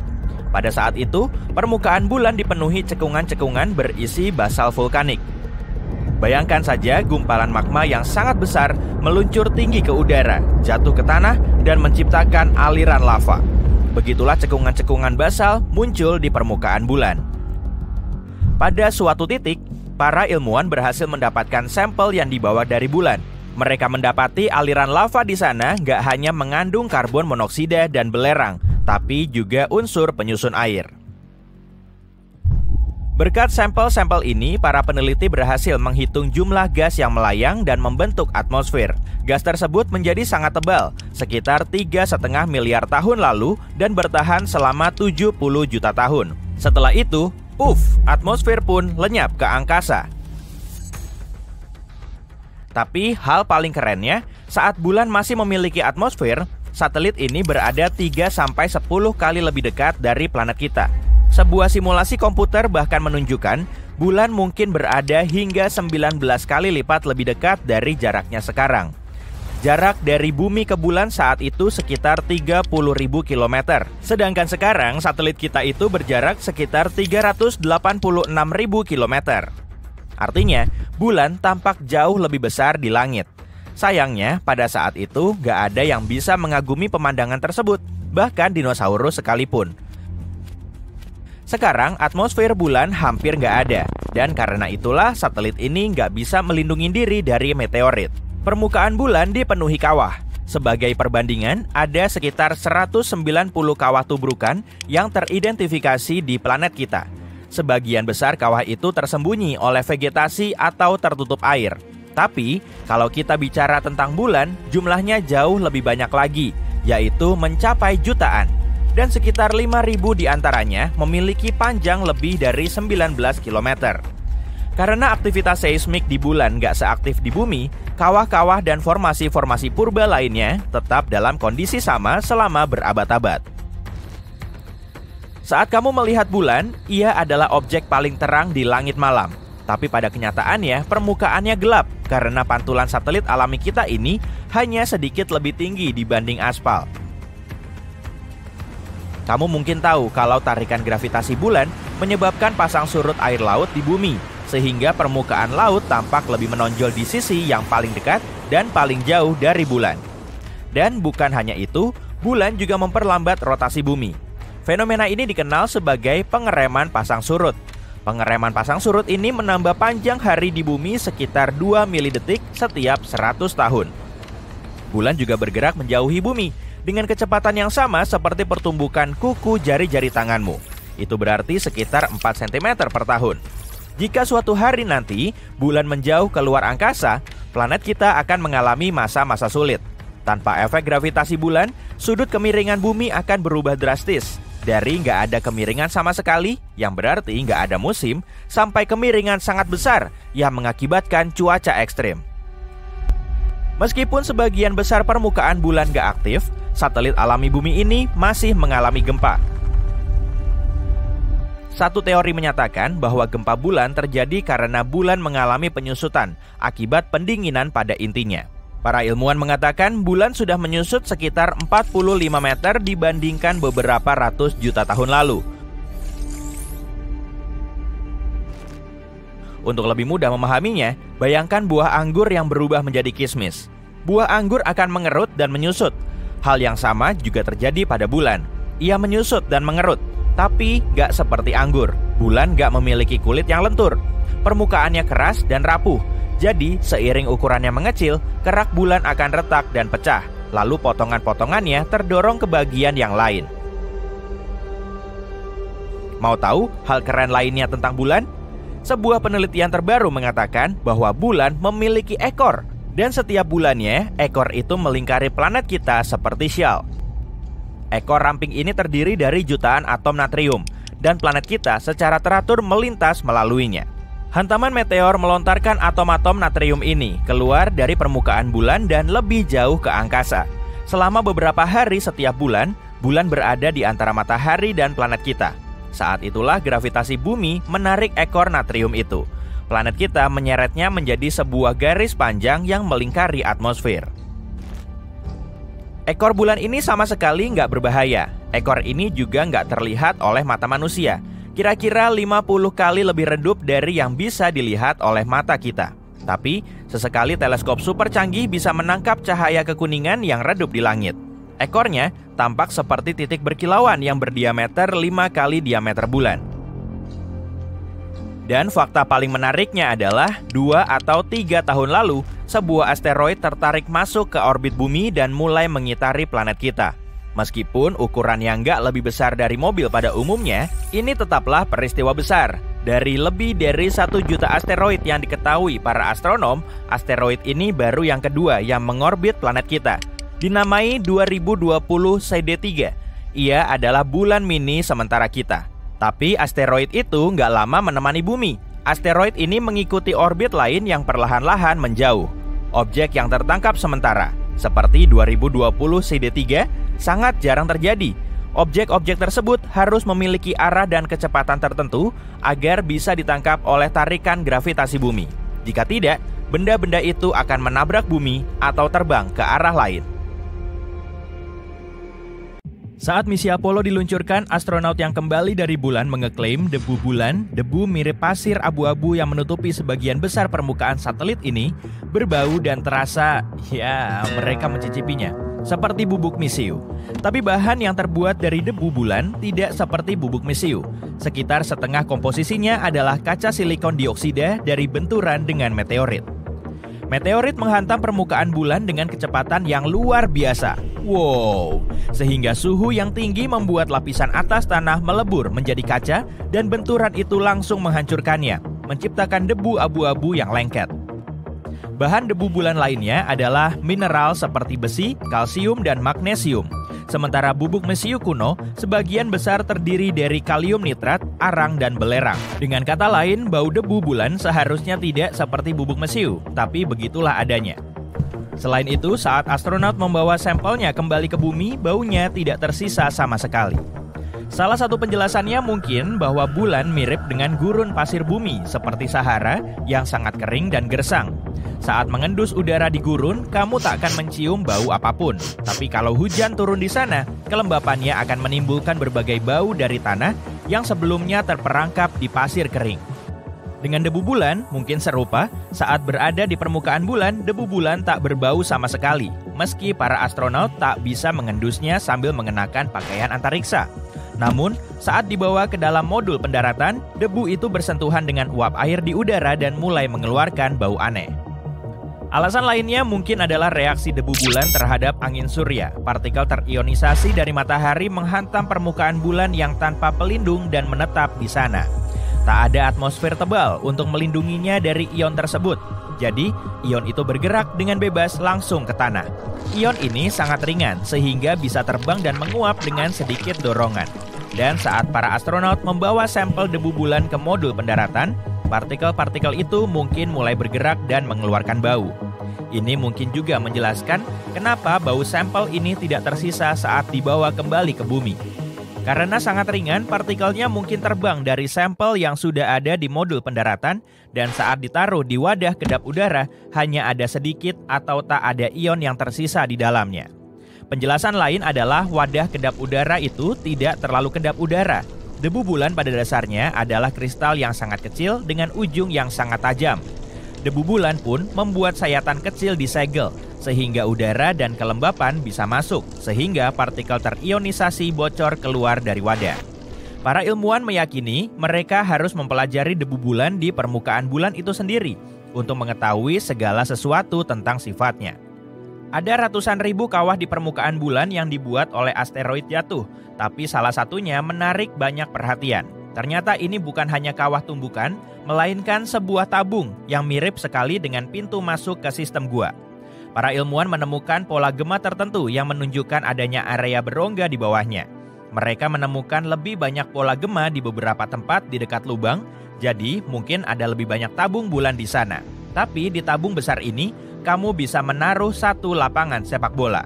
S5: Pada saat itu, permukaan bulan dipenuhi cekungan-cekungan berisi basal vulkanik. Bayangkan saja gumpalan magma yang sangat besar meluncur tinggi ke udara, jatuh ke tanah, dan menciptakan aliran lava. Begitulah cekungan-cekungan basal muncul di permukaan bulan. Pada suatu titik, para ilmuwan berhasil mendapatkan sampel yang dibawa dari bulan. Mereka mendapati aliran lava di sana nggak hanya mengandung karbon monoksida dan belerang, tapi juga unsur penyusun air. Berkat sampel-sampel ini, para peneliti berhasil menghitung jumlah gas yang melayang dan membentuk atmosfer. Gas tersebut menjadi sangat tebal, sekitar 3,5 miliar tahun lalu dan bertahan selama 70 juta tahun. Setelah itu, atmosfer pun lenyap ke angkasa. Tapi hal paling kerennya, saat bulan masih memiliki atmosfer, satelit ini berada 3-10 kali lebih dekat dari planet kita. Sebuah simulasi komputer bahkan menunjukkan bulan mungkin berada hingga 19 kali lipat lebih dekat dari jaraknya sekarang. Jarak dari bumi ke bulan saat itu sekitar 30.000 km. Sedangkan sekarang satelit kita itu berjarak sekitar 386.000 km. Artinya, bulan tampak jauh lebih besar di langit. Sayangnya, pada saat itu gak ada yang bisa mengagumi pemandangan tersebut, bahkan dinosaurus sekalipun. Sekarang atmosfer bulan hampir nggak ada, dan karena itulah satelit ini nggak bisa melindungi diri dari meteorit. Permukaan bulan dipenuhi kawah. Sebagai perbandingan, ada sekitar 190 kawah tubrukan yang teridentifikasi di planet kita. Sebagian besar kawah itu tersembunyi oleh vegetasi atau tertutup air. Tapi, kalau kita bicara tentang bulan, jumlahnya jauh lebih banyak lagi, yaitu mencapai jutaan. Dan sekitar 5.000 diantaranya memiliki panjang lebih dari 19 km. Karena aktivitas seismik di bulan nggak seaktif di bumi, kawah-kawah dan formasi-formasi purba lainnya tetap dalam kondisi sama selama berabad-abad. Saat kamu melihat bulan, ia adalah objek paling terang di langit malam. Tapi pada kenyataannya, permukaannya gelap karena pantulan satelit alami kita ini hanya sedikit lebih tinggi dibanding aspal. Kamu mungkin tahu kalau tarikan gravitasi bulan menyebabkan pasang surut air laut di bumi, sehingga permukaan laut tampak lebih menonjol di sisi yang paling dekat dan paling jauh dari bulan. Dan bukan hanya itu, bulan juga memperlambat rotasi bumi. Fenomena ini dikenal sebagai pengereman pasang surut. Pengereman pasang surut ini menambah panjang hari di bumi sekitar 2 milidetik setiap 100 tahun. Bulan juga bergerak menjauhi bumi dengan kecepatan yang sama seperti pertumbukan kuku jari-jari tanganmu. Itu berarti sekitar 4 cm per tahun. Jika suatu hari nanti bulan menjauh keluar angkasa, planet kita akan mengalami masa-masa sulit. Tanpa efek gravitasi bulan, sudut kemiringan bumi akan berubah drastis. Dari nggak ada kemiringan sama sekali, yang berarti nggak ada musim, sampai kemiringan sangat besar yang mengakibatkan cuaca ekstrim. Meskipun sebagian besar permukaan bulan nggak aktif, satelit alami bumi ini masih mengalami gempa. Satu teori menyatakan bahwa gempa bulan terjadi karena bulan mengalami penyusutan akibat pendinginan pada intinya. Para ilmuwan mengatakan bulan sudah menyusut sekitar 45 meter dibandingkan beberapa ratus juta tahun lalu. Untuk lebih mudah memahaminya, bayangkan buah anggur yang berubah menjadi kismis. Buah anggur akan mengerut dan menyusut. Hal yang sama juga terjadi pada bulan. Ia menyusut dan mengerut, tapi gak seperti anggur. Bulan gak memiliki kulit yang lentur. Permukaannya keras dan rapuh. Jadi, seiring ukurannya mengecil, kerak bulan akan retak dan pecah. Lalu potongan-potongannya terdorong ke bagian yang lain. Mau tahu hal keren lainnya tentang bulan? Sebuah penelitian terbaru mengatakan bahwa bulan memiliki ekor. Dan setiap bulannya, ekor itu melingkari planet kita seperti syal. Ekor ramping ini terdiri dari jutaan atom natrium, dan planet kita secara teratur melintas melaluinya. Hantaman meteor melontarkan atom-atom natrium ini keluar dari permukaan bulan dan lebih jauh ke angkasa. Selama beberapa hari setiap bulan, bulan berada di antara matahari dan planet kita. Saat itulah gravitasi bumi menarik ekor natrium itu. Planet kita menyeretnya menjadi sebuah garis panjang yang melingkari atmosfer. Ekor bulan ini sama sekali nggak berbahaya. Ekor ini juga nggak terlihat oleh mata manusia. Kira-kira 50 kali lebih redup dari yang bisa dilihat oleh mata kita. Tapi, sesekali teleskop super canggih bisa menangkap cahaya kekuningan yang redup di langit. Ekornya tampak seperti titik berkilauan yang berdiameter 5 kali diameter bulan. Dan fakta paling menariknya adalah 2 atau 3 tahun lalu, sebuah asteroid tertarik masuk ke orbit bumi dan mulai mengitari planet kita. Meskipun ukurannya nggak lebih besar dari mobil pada umumnya, ini tetaplah peristiwa besar. Dari lebih dari 1 juta asteroid yang diketahui para astronom, asteroid ini baru yang kedua yang mengorbit planet kita. Dinamai 2020 CD3. Ia adalah bulan mini sementara kita. Tapi asteroid itu nggak lama menemani bumi. Asteroid ini mengikuti orbit lain yang perlahan-lahan menjauh. Objek yang tertangkap sementara, seperti 2020 CD3, sangat jarang terjadi. Objek-objek tersebut harus memiliki arah dan kecepatan tertentu agar bisa ditangkap oleh tarikan gravitasi bumi. Jika tidak, benda-benda itu akan menabrak bumi atau terbang ke arah lain. Saat misi Apollo diluncurkan, astronot yang kembali dari bulan mengeklaim debu bulan, debu mirip pasir abu-abu yang menutupi sebagian besar permukaan satelit ini, berbau dan terasa, ya mereka mencicipinya, seperti bubuk mesiu. Tapi bahan yang terbuat dari debu bulan tidak seperti bubuk mesiu. Sekitar setengah komposisinya adalah kaca silikon dioksida dari benturan dengan meteorit. Meteorit menghantam permukaan bulan dengan kecepatan yang luar biasa. Wow, sehingga suhu yang tinggi membuat lapisan atas tanah melebur menjadi kaca dan benturan itu langsung menghancurkannya, menciptakan debu abu-abu yang lengket. Bahan debu bulan lainnya adalah mineral seperti besi, kalsium, dan magnesium. Sementara bubuk mesiu kuno sebagian besar terdiri dari kalium nitrat, arang, dan belerang. Dengan kata lain, bau debu bulan seharusnya tidak seperti bubuk mesiu, tapi begitulah adanya. Selain itu, saat astronot membawa sampelnya kembali ke bumi, baunya tidak tersisa sama sekali. Salah satu penjelasannya mungkin bahwa bulan mirip dengan gurun pasir bumi seperti Sahara yang sangat kering dan gersang. Saat mengendus udara di gurun, kamu tak akan mencium bau apapun. Tapi kalau hujan turun di sana, kelembapannya akan menimbulkan berbagai bau dari tanah yang sebelumnya terperangkap di pasir kering. Dengan debu bulan, mungkin serupa, saat berada di permukaan bulan, debu bulan tak berbau sama sekali, meski para astronot tak bisa mengendusnya sambil mengenakan pakaian antariksa. Namun, saat dibawa ke dalam modul pendaratan, debu itu bersentuhan dengan uap air di udara dan mulai mengeluarkan bau aneh. Alasan lainnya mungkin adalah reaksi debu bulan terhadap angin surya. Partikel terionisasi dari matahari menghantam permukaan bulan yang tanpa pelindung dan menetap di sana. Tak ada atmosfer tebal untuk melindunginya dari ion tersebut. Jadi, ion itu bergerak dengan bebas langsung ke tanah. Ion ini sangat ringan sehingga bisa terbang dan menguap dengan sedikit dorongan. Dan saat para astronot membawa sampel debu bulan ke modul pendaratan, partikel-partikel itu mungkin mulai bergerak dan mengeluarkan bau. Ini mungkin juga menjelaskan kenapa bau sampel ini tidak tersisa saat dibawa kembali ke bumi. Karena sangat ringan, partikelnya mungkin terbang dari sampel yang sudah ada di modul pendaratan dan saat ditaruh di wadah kedap udara hanya ada sedikit atau tak ada ion yang tersisa di dalamnya. Penjelasan lain adalah wadah kedap udara itu tidak terlalu kedap udara. Debu bulan pada dasarnya adalah kristal yang sangat kecil dengan ujung yang sangat tajam. Debu bulan pun membuat sayatan kecil di segel, sehingga udara dan kelembapan bisa masuk, sehingga partikel terionisasi bocor keluar dari wadah. Para ilmuwan meyakini mereka harus mempelajari debu bulan di permukaan bulan itu sendiri untuk mengetahui segala sesuatu tentang sifatnya. Ada ratusan ribu kawah di permukaan bulan yang dibuat oleh asteroid jatuh, tapi salah satunya menarik banyak perhatian. Ternyata ini bukan hanya kawah tumbukan, melainkan sebuah tabung yang mirip sekali dengan pintu masuk ke sistem gua. Para ilmuwan menemukan pola gema tertentu yang menunjukkan adanya area berongga di bawahnya. Mereka menemukan lebih banyak pola gema di beberapa tempat di dekat lubang, Jadi mungkin ada lebih banyak tabung bulan di sana. Tapi di tabung besar ini, kamu bisa menaruh satu lapangan sepak bola.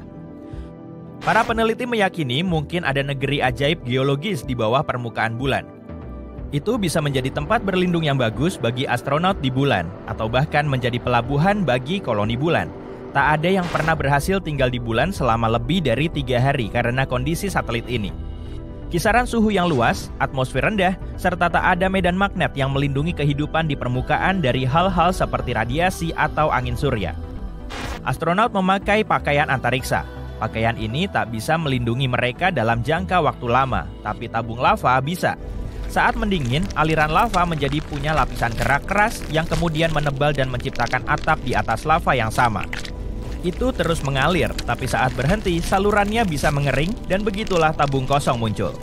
S5: Para peneliti meyakini mungkin ada negeri ajaib geologis di bawah permukaan bulan. Itu bisa menjadi tempat berlindung yang bagus bagi astronot di bulan, atau bahkan menjadi pelabuhan bagi koloni bulan. Tak ada yang pernah berhasil tinggal di bulan selama lebih dari 3 hari karena kondisi satelit ini. Kisaran suhu yang luas, atmosfer rendah, serta tak ada medan magnet yang melindungi kehidupan di permukaan dari hal-hal seperti radiasi atau angin surya. Astronot memakai pakaian antariksa. Pakaian ini tak bisa melindungi mereka dalam jangka waktu lama, tapi tabung lava bisa. Saat mendingin, aliran lava menjadi punya lapisan kerak keras yang kemudian menebal dan menciptakan atap di atas lava yang sama. Itu terus mengalir, tapi saat berhenti, salurannya bisa mengering dan begitulah tabung kosong muncul.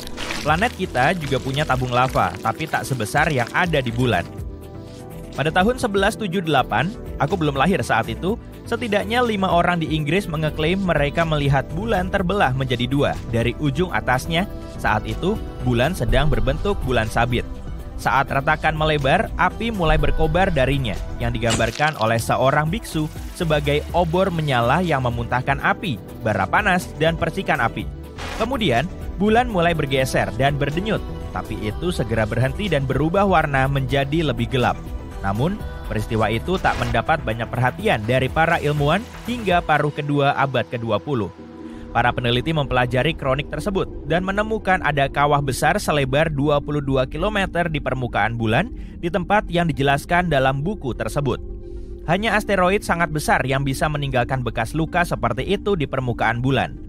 S5: Planet kita juga punya tabung lava, tapi tak sebesar yang ada di bulan. Pada tahun 1178, aku belum lahir saat itu, setidaknya 5 orang di Inggris mengeklaim mereka melihat bulan terbelah menjadi 2 dari ujung atasnya. Saat itu, bulan sedang berbentuk bulan sabit. Saat retakan melebar, api mulai berkobar darinya, yang digambarkan oleh seorang biksu sebagai obor menyala yang memuntahkan api, bara panas, dan percikan api. Kemudian, bulan mulai bergeser dan berdenyut, tapi itu segera berhenti dan berubah warna menjadi lebih gelap. Namun, peristiwa itu tak mendapat banyak perhatian dari para ilmuwan hingga paruh kedua abad ke-20. Para peneliti mempelajari kronik tersebut dan menemukan ada kawah besar selebar 22 km di permukaan bulan di tempat yang dijelaskan dalam buku tersebut. Hanya asteroid sangat besar yang bisa meninggalkan bekas luka seperti itu di permukaan bulan.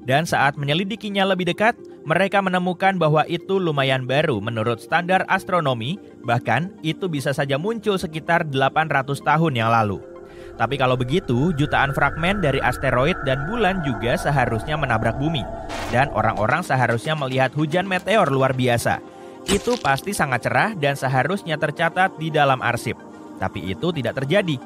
S5: Dan saat menyelidikinya lebih dekat, mereka menemukan bahwa itu lumayan baru menurut standar astronomi, bahkan itu bisa saja muncul sekitar 800 tahun yang lalu. Tapi kalau begitu, jutaan fragmen dari asteroid dan bulan juga seharusnya menabrak bumi. Dan orang-orang seharusnya melihat hujan meteor luar biasa. Itu pasti sangat cerah dan seharusnya tercatat di dalam arsip. Tapi itu tidak terjadi.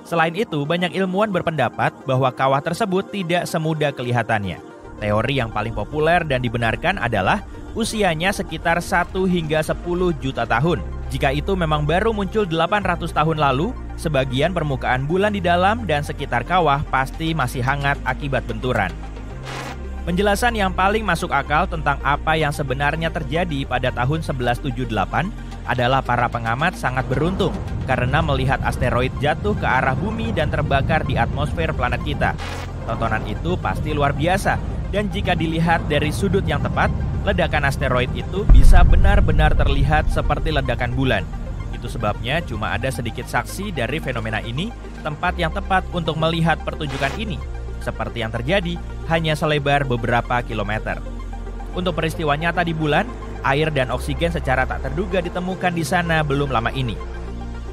S5: Selain itu, banyak ilmuwan berpendapat bahwa kawah tersebut tidak semudah kelihatannya. Teori yang paling populer dan dibenarkan adalah usianya sekitar 1 hingga 10 juta tahun. Jika itu memang baru muncul 800 tahun lalu, sebagian permukaan bulan di dalam dan sekitar kawah pasti masih hangat akibat benturan. Penjelasan yang paling masuk akal tentang apa yang sebenarnya terjadi pada tahun 1178 adalah para pengamat sangat beruntung karena melihat asteroid jatuh ke arah bumi dan terbakar di atmosfer planet kita. Tontonan itu pasti luar biasa, dan jika dilihat dari sudut yang tepat, ledakan asteroid itu bisa benar-benar terlihat seperti ledakan bulan. Itu sebabnya cuma ada sedikit saksi dari fenomena ini, tempat yang tepat untuk melihat pertunjukan ini. Seperti yang terjadi, hanya selebar beberapa kilometer. Untuk peristiwa nyata di bulan, air dan oksigen secara tak terduga ditemukan di sana belum lama ini.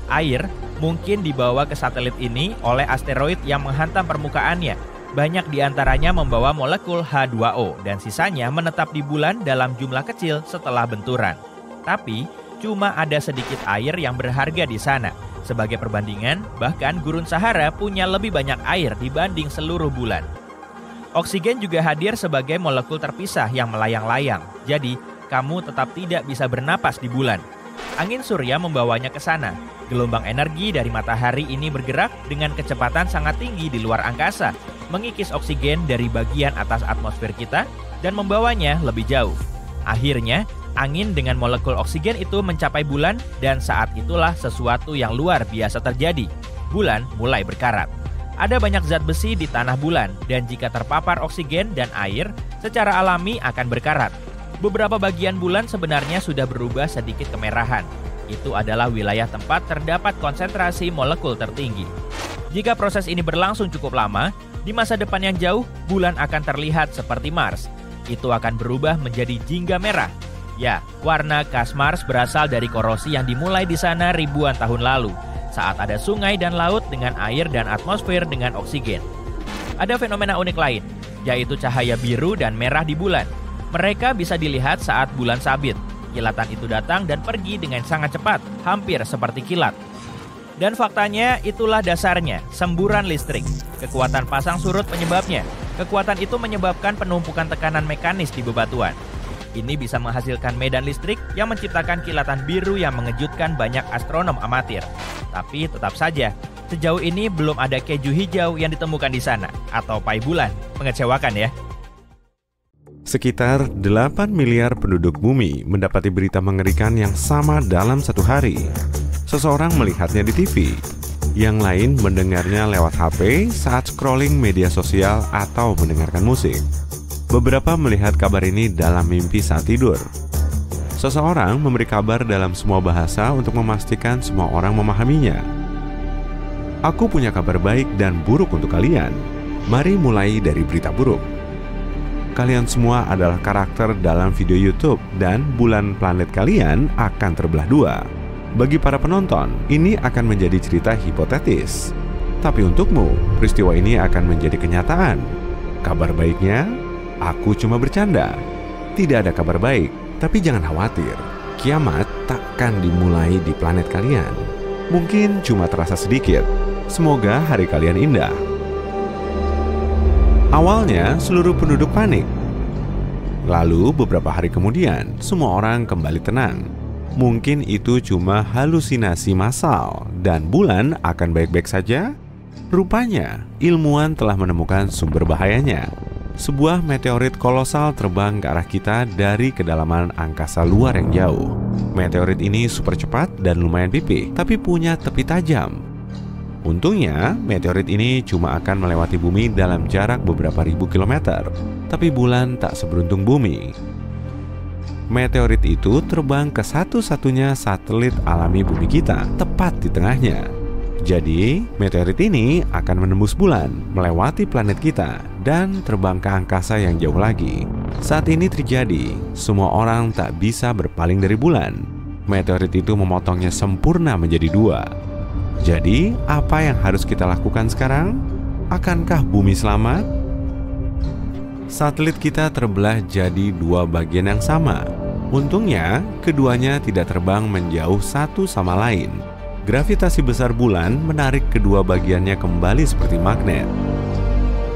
S5: Air mungkin dibawa ke satelit ini oleh asteroid yang menghantam permukaannya. Banyak diantaranya membawa molekul H2O dan sisanya menetap di bulan dalam jumlah kecil setelah benturan. Tapi, cuma ada sedikit air yang berharga di sana. Sebagai perbandingan, bahkan gurun Sahara punya lebih banyak air dibanding seluruh bulan. Oksigen juga hadir sebagai molekul terpisah yang melayang-layang. Jadi, kamu tetap tidak bisa bernapas di bulan. Angin surya membawanya ke sana. Gelombang energi dari matahari ini bergerak dengan kecepatan sangat tinggi di luar angkasa, mengikis oksigen dari bagian atas atmosfer kita dan membawanya lebih jauh. Akhirnya, angin dengan molekul oksigen itu mencapai bulan dan saat itulah sesuatu yang luar biasa terjadi. Bulan mulai berkarat. Ada banyak zat besi di tanah bulan dan jika terpapar oksigen dan air, secara alami akan berkarat. Beberapa bagian bulan sebenarnya sudah berubah sedikit kemerahan. Itu adalah wilayah tempat terdapat konsentrasi molekul tertinggi. Jika proses ini berlangsung cukup lama, di masa depan yang jauh, bulan akan terlihat seperti Mars. Itu akan berubah menjadi jingga merah. Ya, warna khas Mars berasal dari korosi yang dimulai di sana ribuan tahun lalu, saat ada sungai dan laut dengan air dan atmosfer dengan oksigen. Ada fenomena unik lain, yaitu cahaya biru dan merah di bulan. Mereka bisa dilihat saat bulan sabit. Kilatan itu datang dan pergi dengan sangat cepat, hampir seperti kilat. Dan faktanya itulah dasarnya, semburan listrik. Kekuatan pasang surut penyebabnya. Kekuatan itu menyebabkan penumpukan tekanan mekanis di bebatuan. Ini bisa menghasilkan medan listrik yang menciptakan kilatan biru yang mengejutkan banyak astronom amatir. Tapi tetap saja, sejauh ini belum ada keju hijau yang ditemukan di sana atau pai bulan. Mengecewakan ya.
S2: Sekitar 8 miliar penduduk bumi mendapati berita mengerikan yang sama dalam satu hari. Seseorang melihatnya di TV, yang lain mendengarnya lewat HP saat scrolling media sosial atau mendengarkan musik. Beberapa melihat kabar ini dalam mimpi saat tidur. Seseorang memberi kabar dalam semua bahasa untuk memastikan semua orang memahaminya. Aku punya kabar baik dan buruk untuk kalian. Mari mulai dari berita buruk. Kalian semua adalah karakter dalam video YouTube dan bulan planet kalian akan terbelah dua. Bagi para penonton, ini akan menjadi cerita hipotetis. Tapi untukmu, peristiwa ini akan menjadi kenyataan. Kabar baiknya, aku cuma bercanda. Tidak ada kabar baik, tapi jangan khawatir. Kiamat takkan dimulai di planet kalian. Mungkin cuma terasa sedikit. Semoga hari kalian indah. Awalnya, seluruh penduduk panik. Lalu, beberapa hari kemudian, semua orang kembali tenang. Mungkin itu cuma halusinasi massal dan bulan akan baik-baik saja? Rupanya, ilmuwan telah menemukan sumber bahayanya. Sebuah meteorit kolosal terbang ke arah kita dari kedalaman angkasa luar yang jauh. Meteorit ini super cepat dan lumayan pipih, tapi punya tepi tajam. Untungnya, meteorit ini cuma akan melewati bumi dalam jarak beberapa ribu kilometer. Tapi bulan tak seberuntung bumi. Meteorit itu terbang ke satu-satunya satelit alami bumi kita, tepat di tengahnya. Jadi, meteorit ini akan menembus bulan, melewati planet kita, dan terbang ke angkasa yang jauh lagi. Saat ini terjadi, semua orang tak bisa berpaling dari bulan. Meteorit itu memotongnya sempurna menjadi dua. Jadi, apa yang harus kita lakukan sekarang? Akankah bumi selamat? Satelit kita terbelah jadi dua bagian yang sama. Untungnya, keduanya tidak terbang menjauh satu sama lain. Gravitasi besar bulan menarik kedua bagiannya kembali seperti magnet.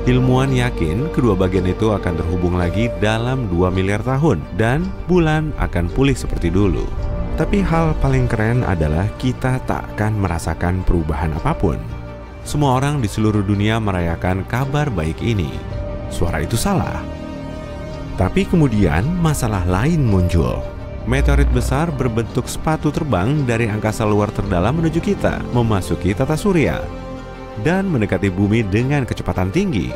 S2: Ilmuwan yakin kedua bagian itu akan terhubung lagi dalam 2 miliar tahun dan bulan akan pulih seperti dulu. Tapi hal paling keren adalah kita tak akan merasakan perubahan apapun. Semua orang di seluruh dunia merayakan kabar baik ini. Suara itu salah. Tapi kemudian masalah lain muncul. Meteorit besar berbentuk sepatu terbang dari angkasa luar terdalam menuju kita, memasuki tata surya, dan mendekati bumi dengan kecepatan tinggi.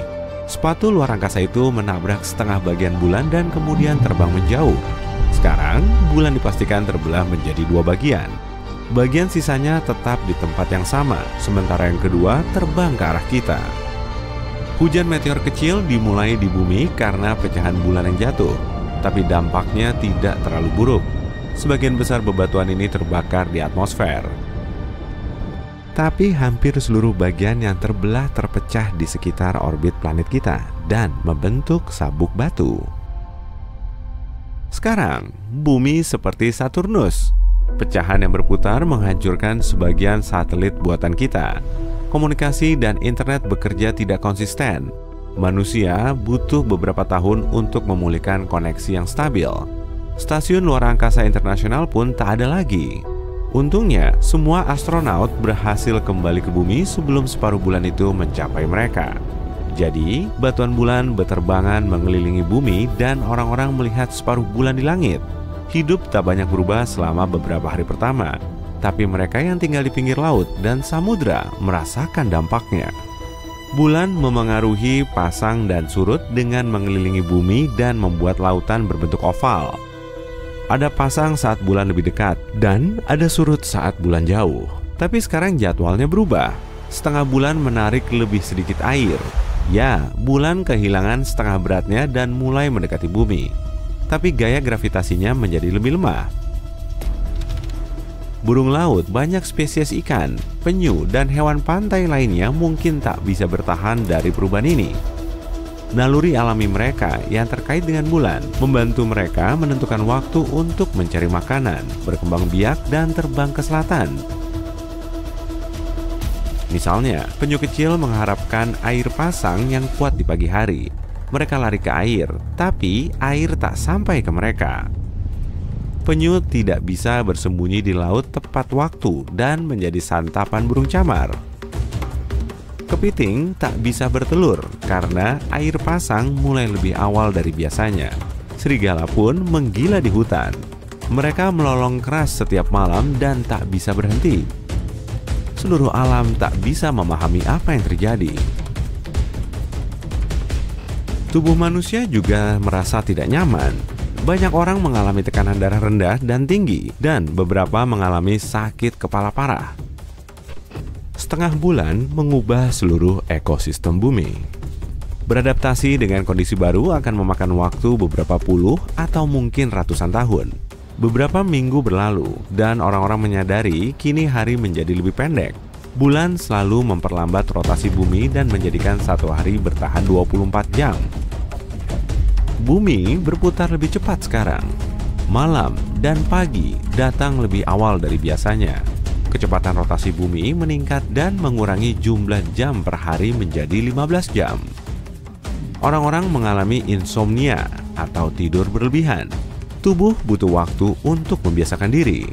S2: Sepatu luar angkasa itu menabrak setengah bagian bulan dan kemudian terbang menjauh. Sekarang, bulan dipastikan terbelah menjadi dua bagian. Bagian sisanya tetap di tempat yang sama, sementara yang kedua terbang ke arah kita. Hujan meteor kecil dimulai di bumi karena pecahan bulan yang jatuh. Tapi dampaknya tidak terlalu buruk. Sebagian besar bebatuan ini terbakar di atmosfer. Tapi hampir seluruh bagian yang terbelah terpecah di sekitar orbit planet kita dan membentuk sabuk batu. Sekarang, bumi seperti Saturnus. Pecahan yang berputar menghancurkan sebagian satelit buatan kita. Komunikasi dan internet bekerja tidak konsisten. Manusia butuh beberapa tahun untuk memulihkan koneksi yang stabil. Stasiun luar angkasa internasional pun tak ada lagi. Untungnya, semua astronaut berhasil kembali ke bumi sebelum separuh bulan itu mencapai mereka. Jadi, batuan bulan berterbangan mengelilingi bumi dan orang-orang melihat separuh bulan di langit. Hidup tak banyak berubah selama beberapa hari pertama, tapi mereka yang tinggal di pinggir laut dan samudra merasakan dampaknya. Bulan memengaruhi pasang dan surut dengan mengelilingi bumi dan membuat lautan berbentuk oval. Ada pasang saat bulan lebih dekat dan ada surut saat bulan jauh. Tapi sekarang jadwalnya berubah. Setengah bulan menarik lebih sedikit air. Ya, bulan kehilangan setengah beratnya dan mulai mendekati bumi. Tapi gaya gravitasinya menjadi lebih lemah. Burung laut, banyak spesies ikan, penyu, dan hewan pantai lainnya mungkin tak bisa bertahan dari perubahan ini. Naluri alami mereka yang terkait dengan bulan membantu mereka menentukan waktu untuk mencari makanan, berkembang biak, dan terbang ke selatan. Misalnya, penyu kecil mengharapkan air pasang yang kuat di pagi hari. Mereka lari ke air, tapi air tak sampai ke mereka. Penyu tidak bisa bersembunyi di laut tepat waktu dan menjadi santapan burung camar. Kepiting tak bisa bertelur karena air pasang mulai lebih awal dari biasanya. Serigala pun menggila di hutan. Mereka melolong keras setiap malam dan tak bisa berhenti. Seluruh alam tak bisa memahami apa yang terjadi. Tubuh manusia juga merasa tidak nyaman. Banyak orang mengalami tekanan darah rendah dan tinggi, dan beberapa mengalami sakit kepala parah. Setengah bulan mengubah seluruh ekosistem bumi. Beradaptasi dengan kondisi baru akan memakan waktu beberapa puluh atau mungkin ratusan tahun. Beberapa minggu berlalu, dan orang-orang menyadari kini hari menjadi lebih pendek. Bulan selalu memperlambat rotasi bumi dan menjadikan satu hari bertahan 24 jam. Bumi berputar lebih cepat sekarang. Malam dan pagi datang lebih awal dari biasanya. Kecepatan rotasi bumi meningkat dan mengurangi jumlah jam per hari menjadi 15 jam. Orang-orang mengalami insomnia atau tidur berlebihan. Tubuh butuh waktu untuk membiasakan diri.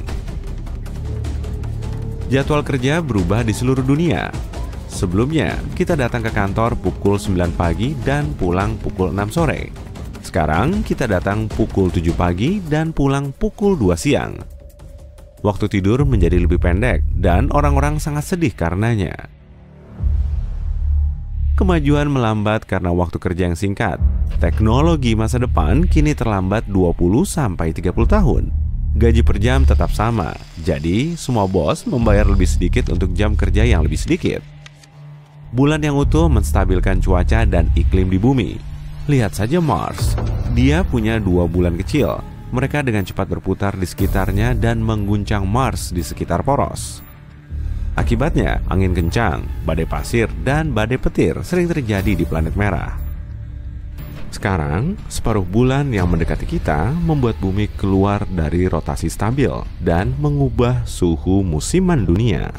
S2: Jadwal kerja berubah di seluruh dunia. Sebelumnya, kita datang ke kantor pukul 9 pagi dan pulang pukul 6 sore. Sekarang, kita datang pukul 7 pagi dan pulang pukul 2 siang. Waktu tidur menjadi lebih pendek dan orang-orang sangat sedih karenanya. Kemajuan melambat karena waktu kerja yang singkat. Teknologi masa depan kini terlambat 20-30 tahun. Gaji per jam tetap sama, jadi semua bos membayar lebih sedikit untuk jam kerja yang lebih sedikit. Bulan yang utuh menstabilkan cuaca dan iklim di bumi. Lihat saja Mars, dia punya 2 bulan kecil. Mereka dengan cepat berputar di sekitarnya dan mengguncang Mars di sekitar poros. Akibatnya, angin kencang, badai pasir, dan badai petir sering terjadi di planet merah. Sekarang, separuh bulan yang mendekati kita membuat bumi keluar dari rotasi stabil dan mengubah suhu musiman dunia.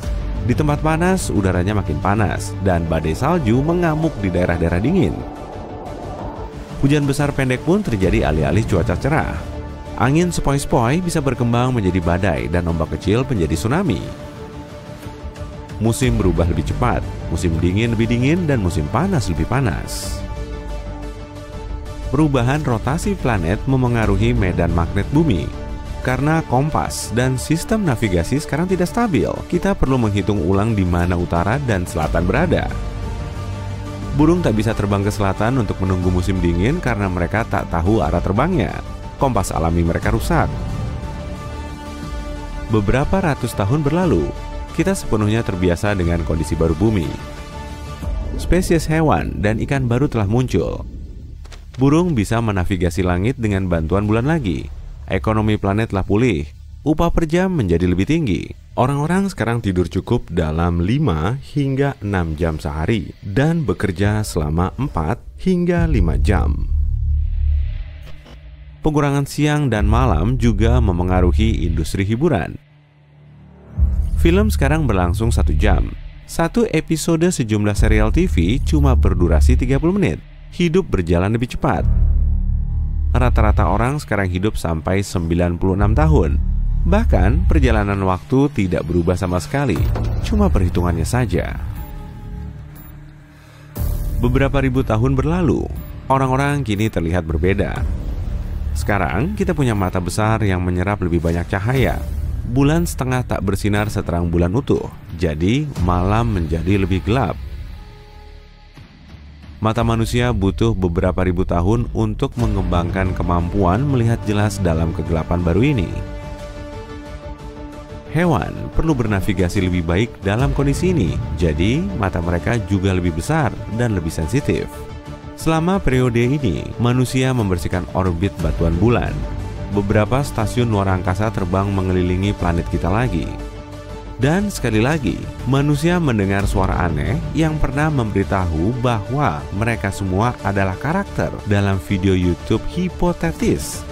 S2: Di tempat panas, udaranya makin panas dan badai salju mengamuk di daerah-daerah dingin. Hujan besar pendek pun terjadi alih-alih cuaca cerah. Angin sepoi-sepoi bisa berkembang menjadi badai dan ombak kecil menjadi tsunami. Musim berubah lebih cepat, musim dingin lebih dingin, dan musim panas lebih panas. Perubahan rotasi planet memengaruhi medan magnet bumi. Karena kompas dan sistem navigasi sekarang tidak stabil, kita perlu menghitung ulang di mana utara dan selatan berada. Burung tak bisa terbang ke selatan untuk menunggu musim dingin karena mereka tak tahu arah terbangnya. Kompas alami mereka rusak. Beberapa ratus tahun berlalu, kita sepenuhnya terbiasa dengan kondisi baru bumi. Spesies hewan dan ikan baru telah muncul. Burung bisa menavigasi langit dengan bantuan bulan lagi. Ekonomi planet telah pulih. Upah per jam menjadi lebih tinggi. Orang-orang sekarang tidur cukup dalam 5 hingga 6 jam sehari dan bekerja selama 4 hingga 5 jam. Pengurangan siang dan malam juga memengaruhi industri hiburan. Film sekarang berlangsung 1 jam. Satu episode sejumlah serial TV cuma berdurasi 30 menit. Hidup berjalan lebih cepat. Rata-rata orang sekarang hidup sampai 96 tahun. Bahkan perjalanan waktu tidak berubah sama sekali, cuma perhitungannya saja. Beberapa ribu tahun berlalu, orang-orang kini terlihat berbeda. Sekarang kita punya mata besar yang menyerap lebih banyak cahaya. Bulan setengah tak bersinar seterang bulan utuh, jadi malam menjadi lebih gelap. Mata manusia butuh beberapa ribu tahun untuk mengembangkan kemampuan melihat jelas dalam kegelapan baru ini. Hewan perlu bernavigasi lebih baik dalam kondisi ini, jadi mata mereka juga lebih besar dan lebih sensitif. Selama periode ini, manusia membersihkan orbit batuan bulan. Beberapa stasiun luar angkasa terbang mengelilingi planet kita lagi. Dan sekali lagi, manusia mendengar suara aneh yang pernah memberitahu bahwa mereka semua adalah karakter dalam video YouTube hipotetis.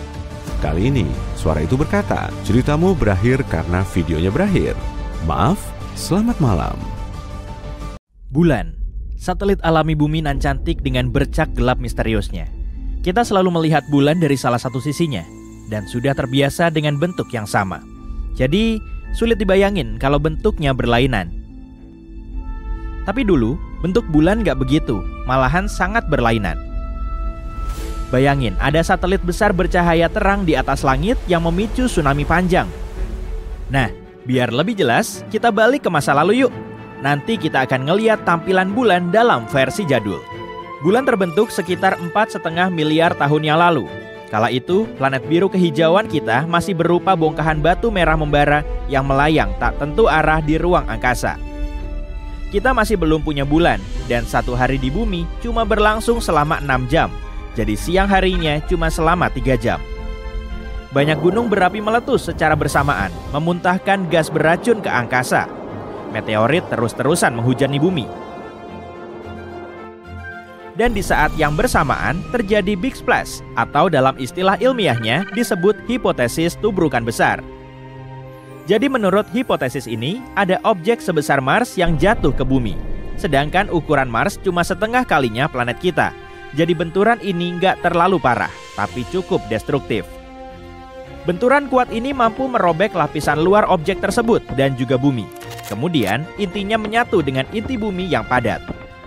S2: Kali ini, suara itu berkata, ceritamu berakhir karena videonya berakhir. Maaf, selamat malam.
S5: Bulan, satelit alami bumi nan cantik dengan bercak gelap misteriusnya. Kita selalu melihat bulan dari salah satu sisinya, dan sudah terbiasa dengan bentuk yang sama. Jadi, sulit dibayangin kalau bentuknya berlainan. Tapi dulu, bentuk bulan nggak begitu, malahan sangat berlainan. Bayangin, ada satelit besar bercahaya terang di atas langit yang memicu tsunami panjang. Nah, biar lebih jelas, kita balik ke masa lalu yuk. Nanti kita akan ngeliat tampilan bulan dalam versi jadul. Bulan terbentuk sekitar 4,5 miliar tahun yang lalu. Kala itu, planet biru kehijauan kita masih berupa bongkahan batu merah membara yang melayang tak tentu arah di ruang angkasa. Kita masih belum punya bulan, dan satu hari di bumi cuma berlangsung selama 6 jam. Jadi siang harinya cuma selama 3 jam. Banyak gunung berapi meletus secara bersamaan, memuntahkan gas beracun ke angkasa. Meteorit terus-terusan menghujani bumi. Dan di saat yang bersamaan terjadi Big Splash, atau dalam istilah ilmiahnya disebut hipotesis tubrukan besar. Jadi menurut hipotesis ini, ada objek sebesar Mars yang jatuh ke bumi. Sedangkan ukuran Mars cuma setengah kalinya planet kita. Jadi benturan ini nggak terlalu parah, tapi cukup destruktif. Benturan kuat ini mampu merobek lapisan luar objek tersebut dan juga bumi. Kemudian intinya menyatu dengan inti bumi yang padat.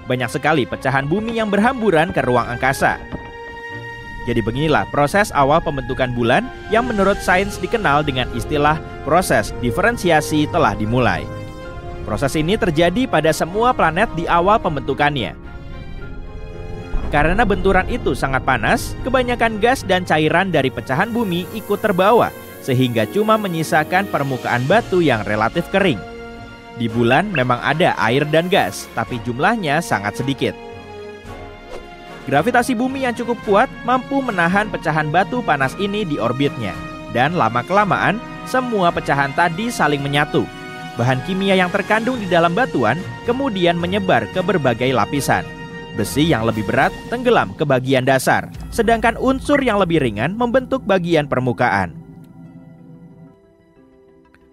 S5: Banyak sekali pecahan bumi yang berhamburan ke ruang angkasa. Jadi beginilah proses awal pembentukan bulan yang menurut sains dikenal dengan istilah proses diferensiasi telah dimulai. Proses ini terjadi pada semua planet di awal pembentukannya. Karena benturan itu sangat panas, kebanyakan gas dan cairan dari pecahan bumi ikut terbawa, sehingga cuma menyisakan permukaan batu yang relatif kering. Di bulan memang ada air dan gas, tapi jumlahnya sangat sedikit. Gravitasi bumi yang cukup kuat mampu menahan pecahan batu panas ini di orbitnya. Dan lama-kelamaan, semua pecahan tadi saling menyatu. Bahan kimia yang terkandung di dalam batuan kemudian menyebar ke berbagai lapisan. Besi yang lebih berat tenggelam ke bagian dasar, sedangkan unsur yang lebih ringan membentuk bagian permukaan.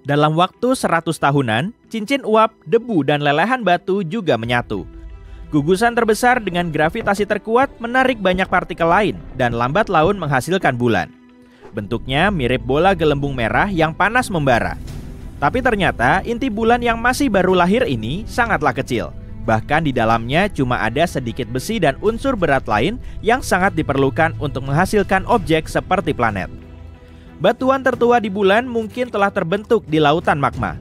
S5: Dalam waktu 100 tahunan, cincin uap, debu, dan lelehan batu juga menyatu. Gugusan terbesar dengan gravitasi terkuat menarik banyak partikel lain dan lambat laun menghasilkan bulan. Bentuknya mirip bola gelembung merah yang panas membara. Tapi ternyata inti bulan yang masih baru lahir ini sangatlah kecil. Bahkan di dalamnya cuma ada sedikit besi dan unsur berat lain yang sangat diperlukan untuk menghasilkan objek seperti planet. Batuan tertua di bulan mungkin telah terbentuk di lautan magma.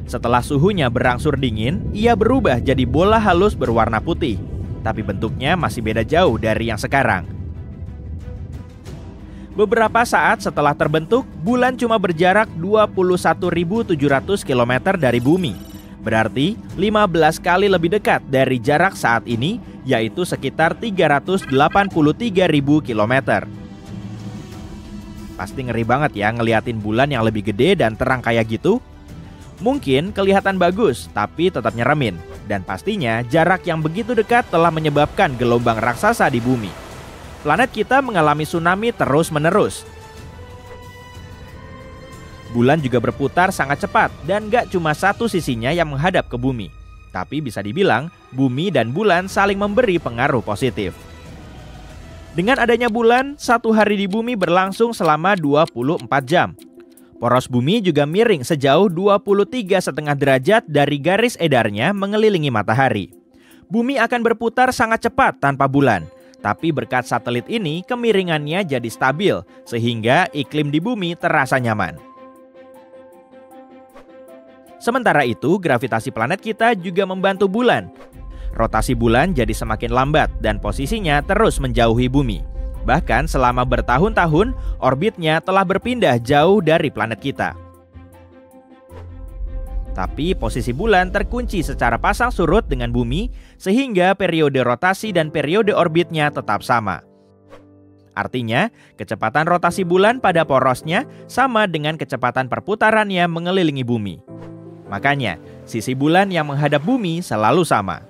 S5: Setelah suhunya berangsur dingin, ia berubah jadi bola halus berwarna putih. Tapi bentuknya masih beda jauh dari yang sekarang. Beberapa saat setelah terbentuk, bulan cuma berjarak 21.700 km dari bumi. Berarti 15 kali lebih dekat dari jarak saat ini, yaitu sekitar 383.000 km. Pasti ngeri banget ya ngeliatin bulan yang lebih gede dan terang kayak gitu. Mungkin kelihatan bagus, tapi tetap nyeremin. Dan pastinya jarak yang begitu dekat telah menyebabkan gelombang raksasa di bumi. Planet kita mengalami tsunami terus-menerus. Bulan juga berputar sangat cepat dan gak cuma satu sisinya yang menghadap ke bumi. Tapi bisa dibilang, bumi dan bulan saling memberi pengaruh positif. Dengan adanya bulan, satu hari di bumi berlangsung selama 24 jam. Poros bumi juga miring sejauh 23,5 derajat dari garis edarnya mengelilingi matahari. Bumi akan berputar sangat cepat tanpa bulan. Tapi berkat satelit ini, kemiringannya jadi stabil, sehingga iklim di bumi terasa nyaman. Sementara itu, gravitasi planet kita juga membantu bulan. Rotasi bulan jadi semakin lambat dan posisinya terus menjauhi bumi. Bahkan selama bertahun-tahun, orbitnya telah berpindah jauh dari planet kita. Tapi posisi bulan terkunci secara pasang surut dengan bumi, sehingga periode rotasi dan periode orbitnya tetap sama. Artinya, kecepatan rotasi bulan pada porosnya sama dengan kecepatan perputarannya mengelilingi bumi. Makanya, sisi bulan yang menghadap bumi selalu sama.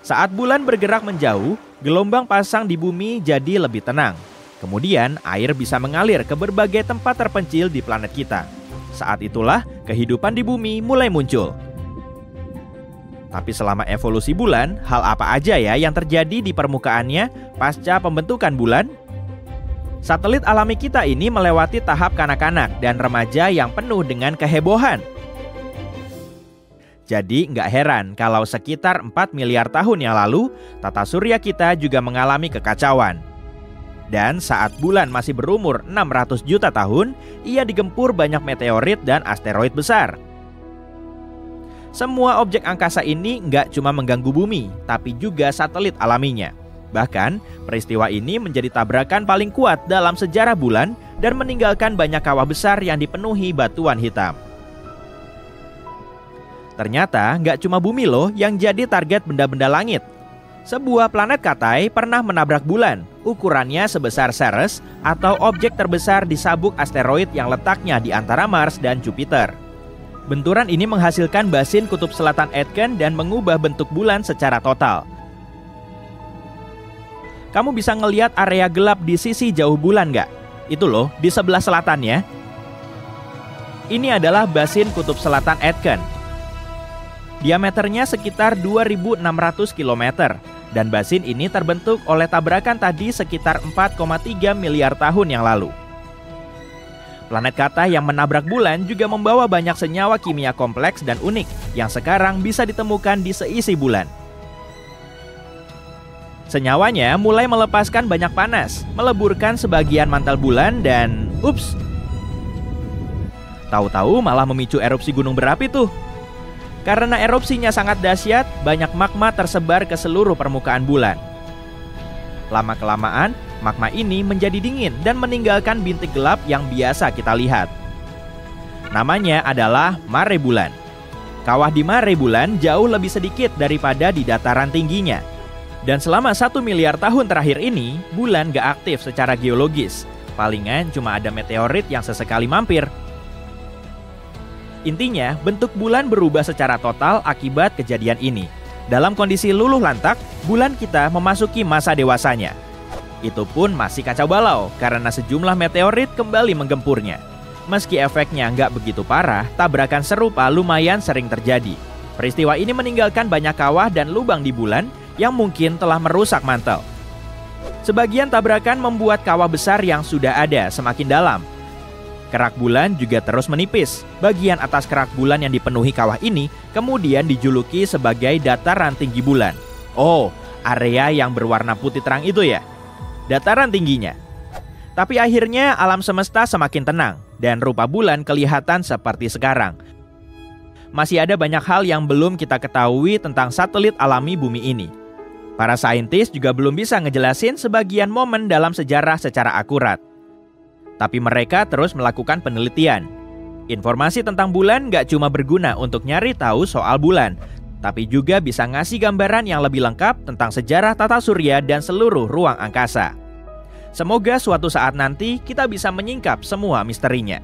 S5: Saat bulan bergerak menjauh, gelombang pasang di bumi jadi lebih tenang. Kemudian, air bisa mengalir ke berbagai tempat terpencil di planet kita. Saat itulah, kehidupan di bumi mulai muncul. Tapi selama evolusi bulan, hal apa aja ya yang terjadi di permukaannya pasca pembentukan bulan? Satelit alami kita ini melewati tahap kanak-kanak dan remaja yang penuh dengan kehebohan. Jadi nggak heran kalau sekitar 4 miliar tahun yang lalu, tata surya kita juga mengalami kekacauan. Dan saat bulan masih berumur 600 juta tahun, ia digempur banyak meteorit dan asteroid besar. Semua objek angkasa ini nggak cuma mengganggu bumi, tapi juga satelit alaminya. Bahkan, peristiwa ini menjadi tabrakan paling kuat dalam sejarah bulan dan meninggalkan banyak kawah besar yang dipenuhi batuan hitam. Ternyata nggak cuma bumi loh yang jadi target benda-benda langit. Sebuah planet Katai pernah menabrak bulan, ukurannya sebesar Ceres atau objek terbesar di sabuk asteroid yang letaknya di antara Mars dan Jupiter. Benturan ini menghasilkan basin kutub selatan Aitken dan mengubah bentuk bulan secara total. Kamu bisa ngelihat area gelap di sisi jauh bulan nggak? Itu loh, di sebelah selatannya. Ini adalah basin kutub selatan Aitken. Diameternya sekitar 2.600 km, dan basin ini terbentuk oleh tabrakan tadi sekitar 4,3 miliar tahun yang lalu. Planet Katai yang menabrak bulan juga membawa banyak senyawa kimia kompleks dan unik yang sekarang bisa ditemukan di seisi bulan. Senyawanya mulai melepaskan banyak panas, meleburkan sebagian mantel bulan dan ups! Tahu-tahu malah memicu erupsi gunung berapi tuh. Karena erupsinya sangat dahsyat, banyak magma tersebar ke seluruh permukaan bulan. Lama-kelamaan, magma ini menjadi dingin dan meninggalkan bintik gelap yang biasa kita lihat. Namanya adalah mare bulan. Kawah di mare bulan jauh lebih sedikit daripada di dataran tingginya. Dan selama 1 miliar tahun terakhir ini, bulan gak aktif secara geologis. Palingan cuma ada meteorit yang sesekali mampir. Intinya, bentuk bulan berubah secara total akibat kejadian ini. Dalam kondisi luluh lantak, bulan kita memasuki masa dewasanya. Itu pun masih kacau balau karena sejumlah meteorit kembali menggempurnya. Meski efeknya nggak begitu parah, tabrakan serupa lumayan sering terjadi. Peristiwa ini meninggalkan banyak kawah dan lubang di bulan yang mungkin telah merusak mantel. Sebagian tabrakan membuat kawah besar yang sudah ada semakin dalam. Kerak bulan juga terus menipis. Bagian atas kerak bulan yang dipenuhi kawah ini kemudian dijuluki sebagai dataran tinggi bulan. Oh, area yang berwarna putih terang itu ya? Dataran tingginya. Tapi akhirnya alam semesta semakin tenang dan rupa bulan kelihatan seperti sekarang. Masih ada banyak hal yang belum kita ketahui tentang satelit alami bumi ini. Para saintis juga belum bisa ngejelasin sebagian momen dalam sejarah secara akurat. Tapi mereka terus melakukan penelitian. Informasi tentang bulan gak cuma berguna untuk nyari tahu soal bulan, tapi juga bisa ngasih gambaran yang lebih lengkap tentang sejarah tata surya dan seluruh ruang angkasa. Semoga suatu saat nanti kita bisa menyingkap semua misterinya.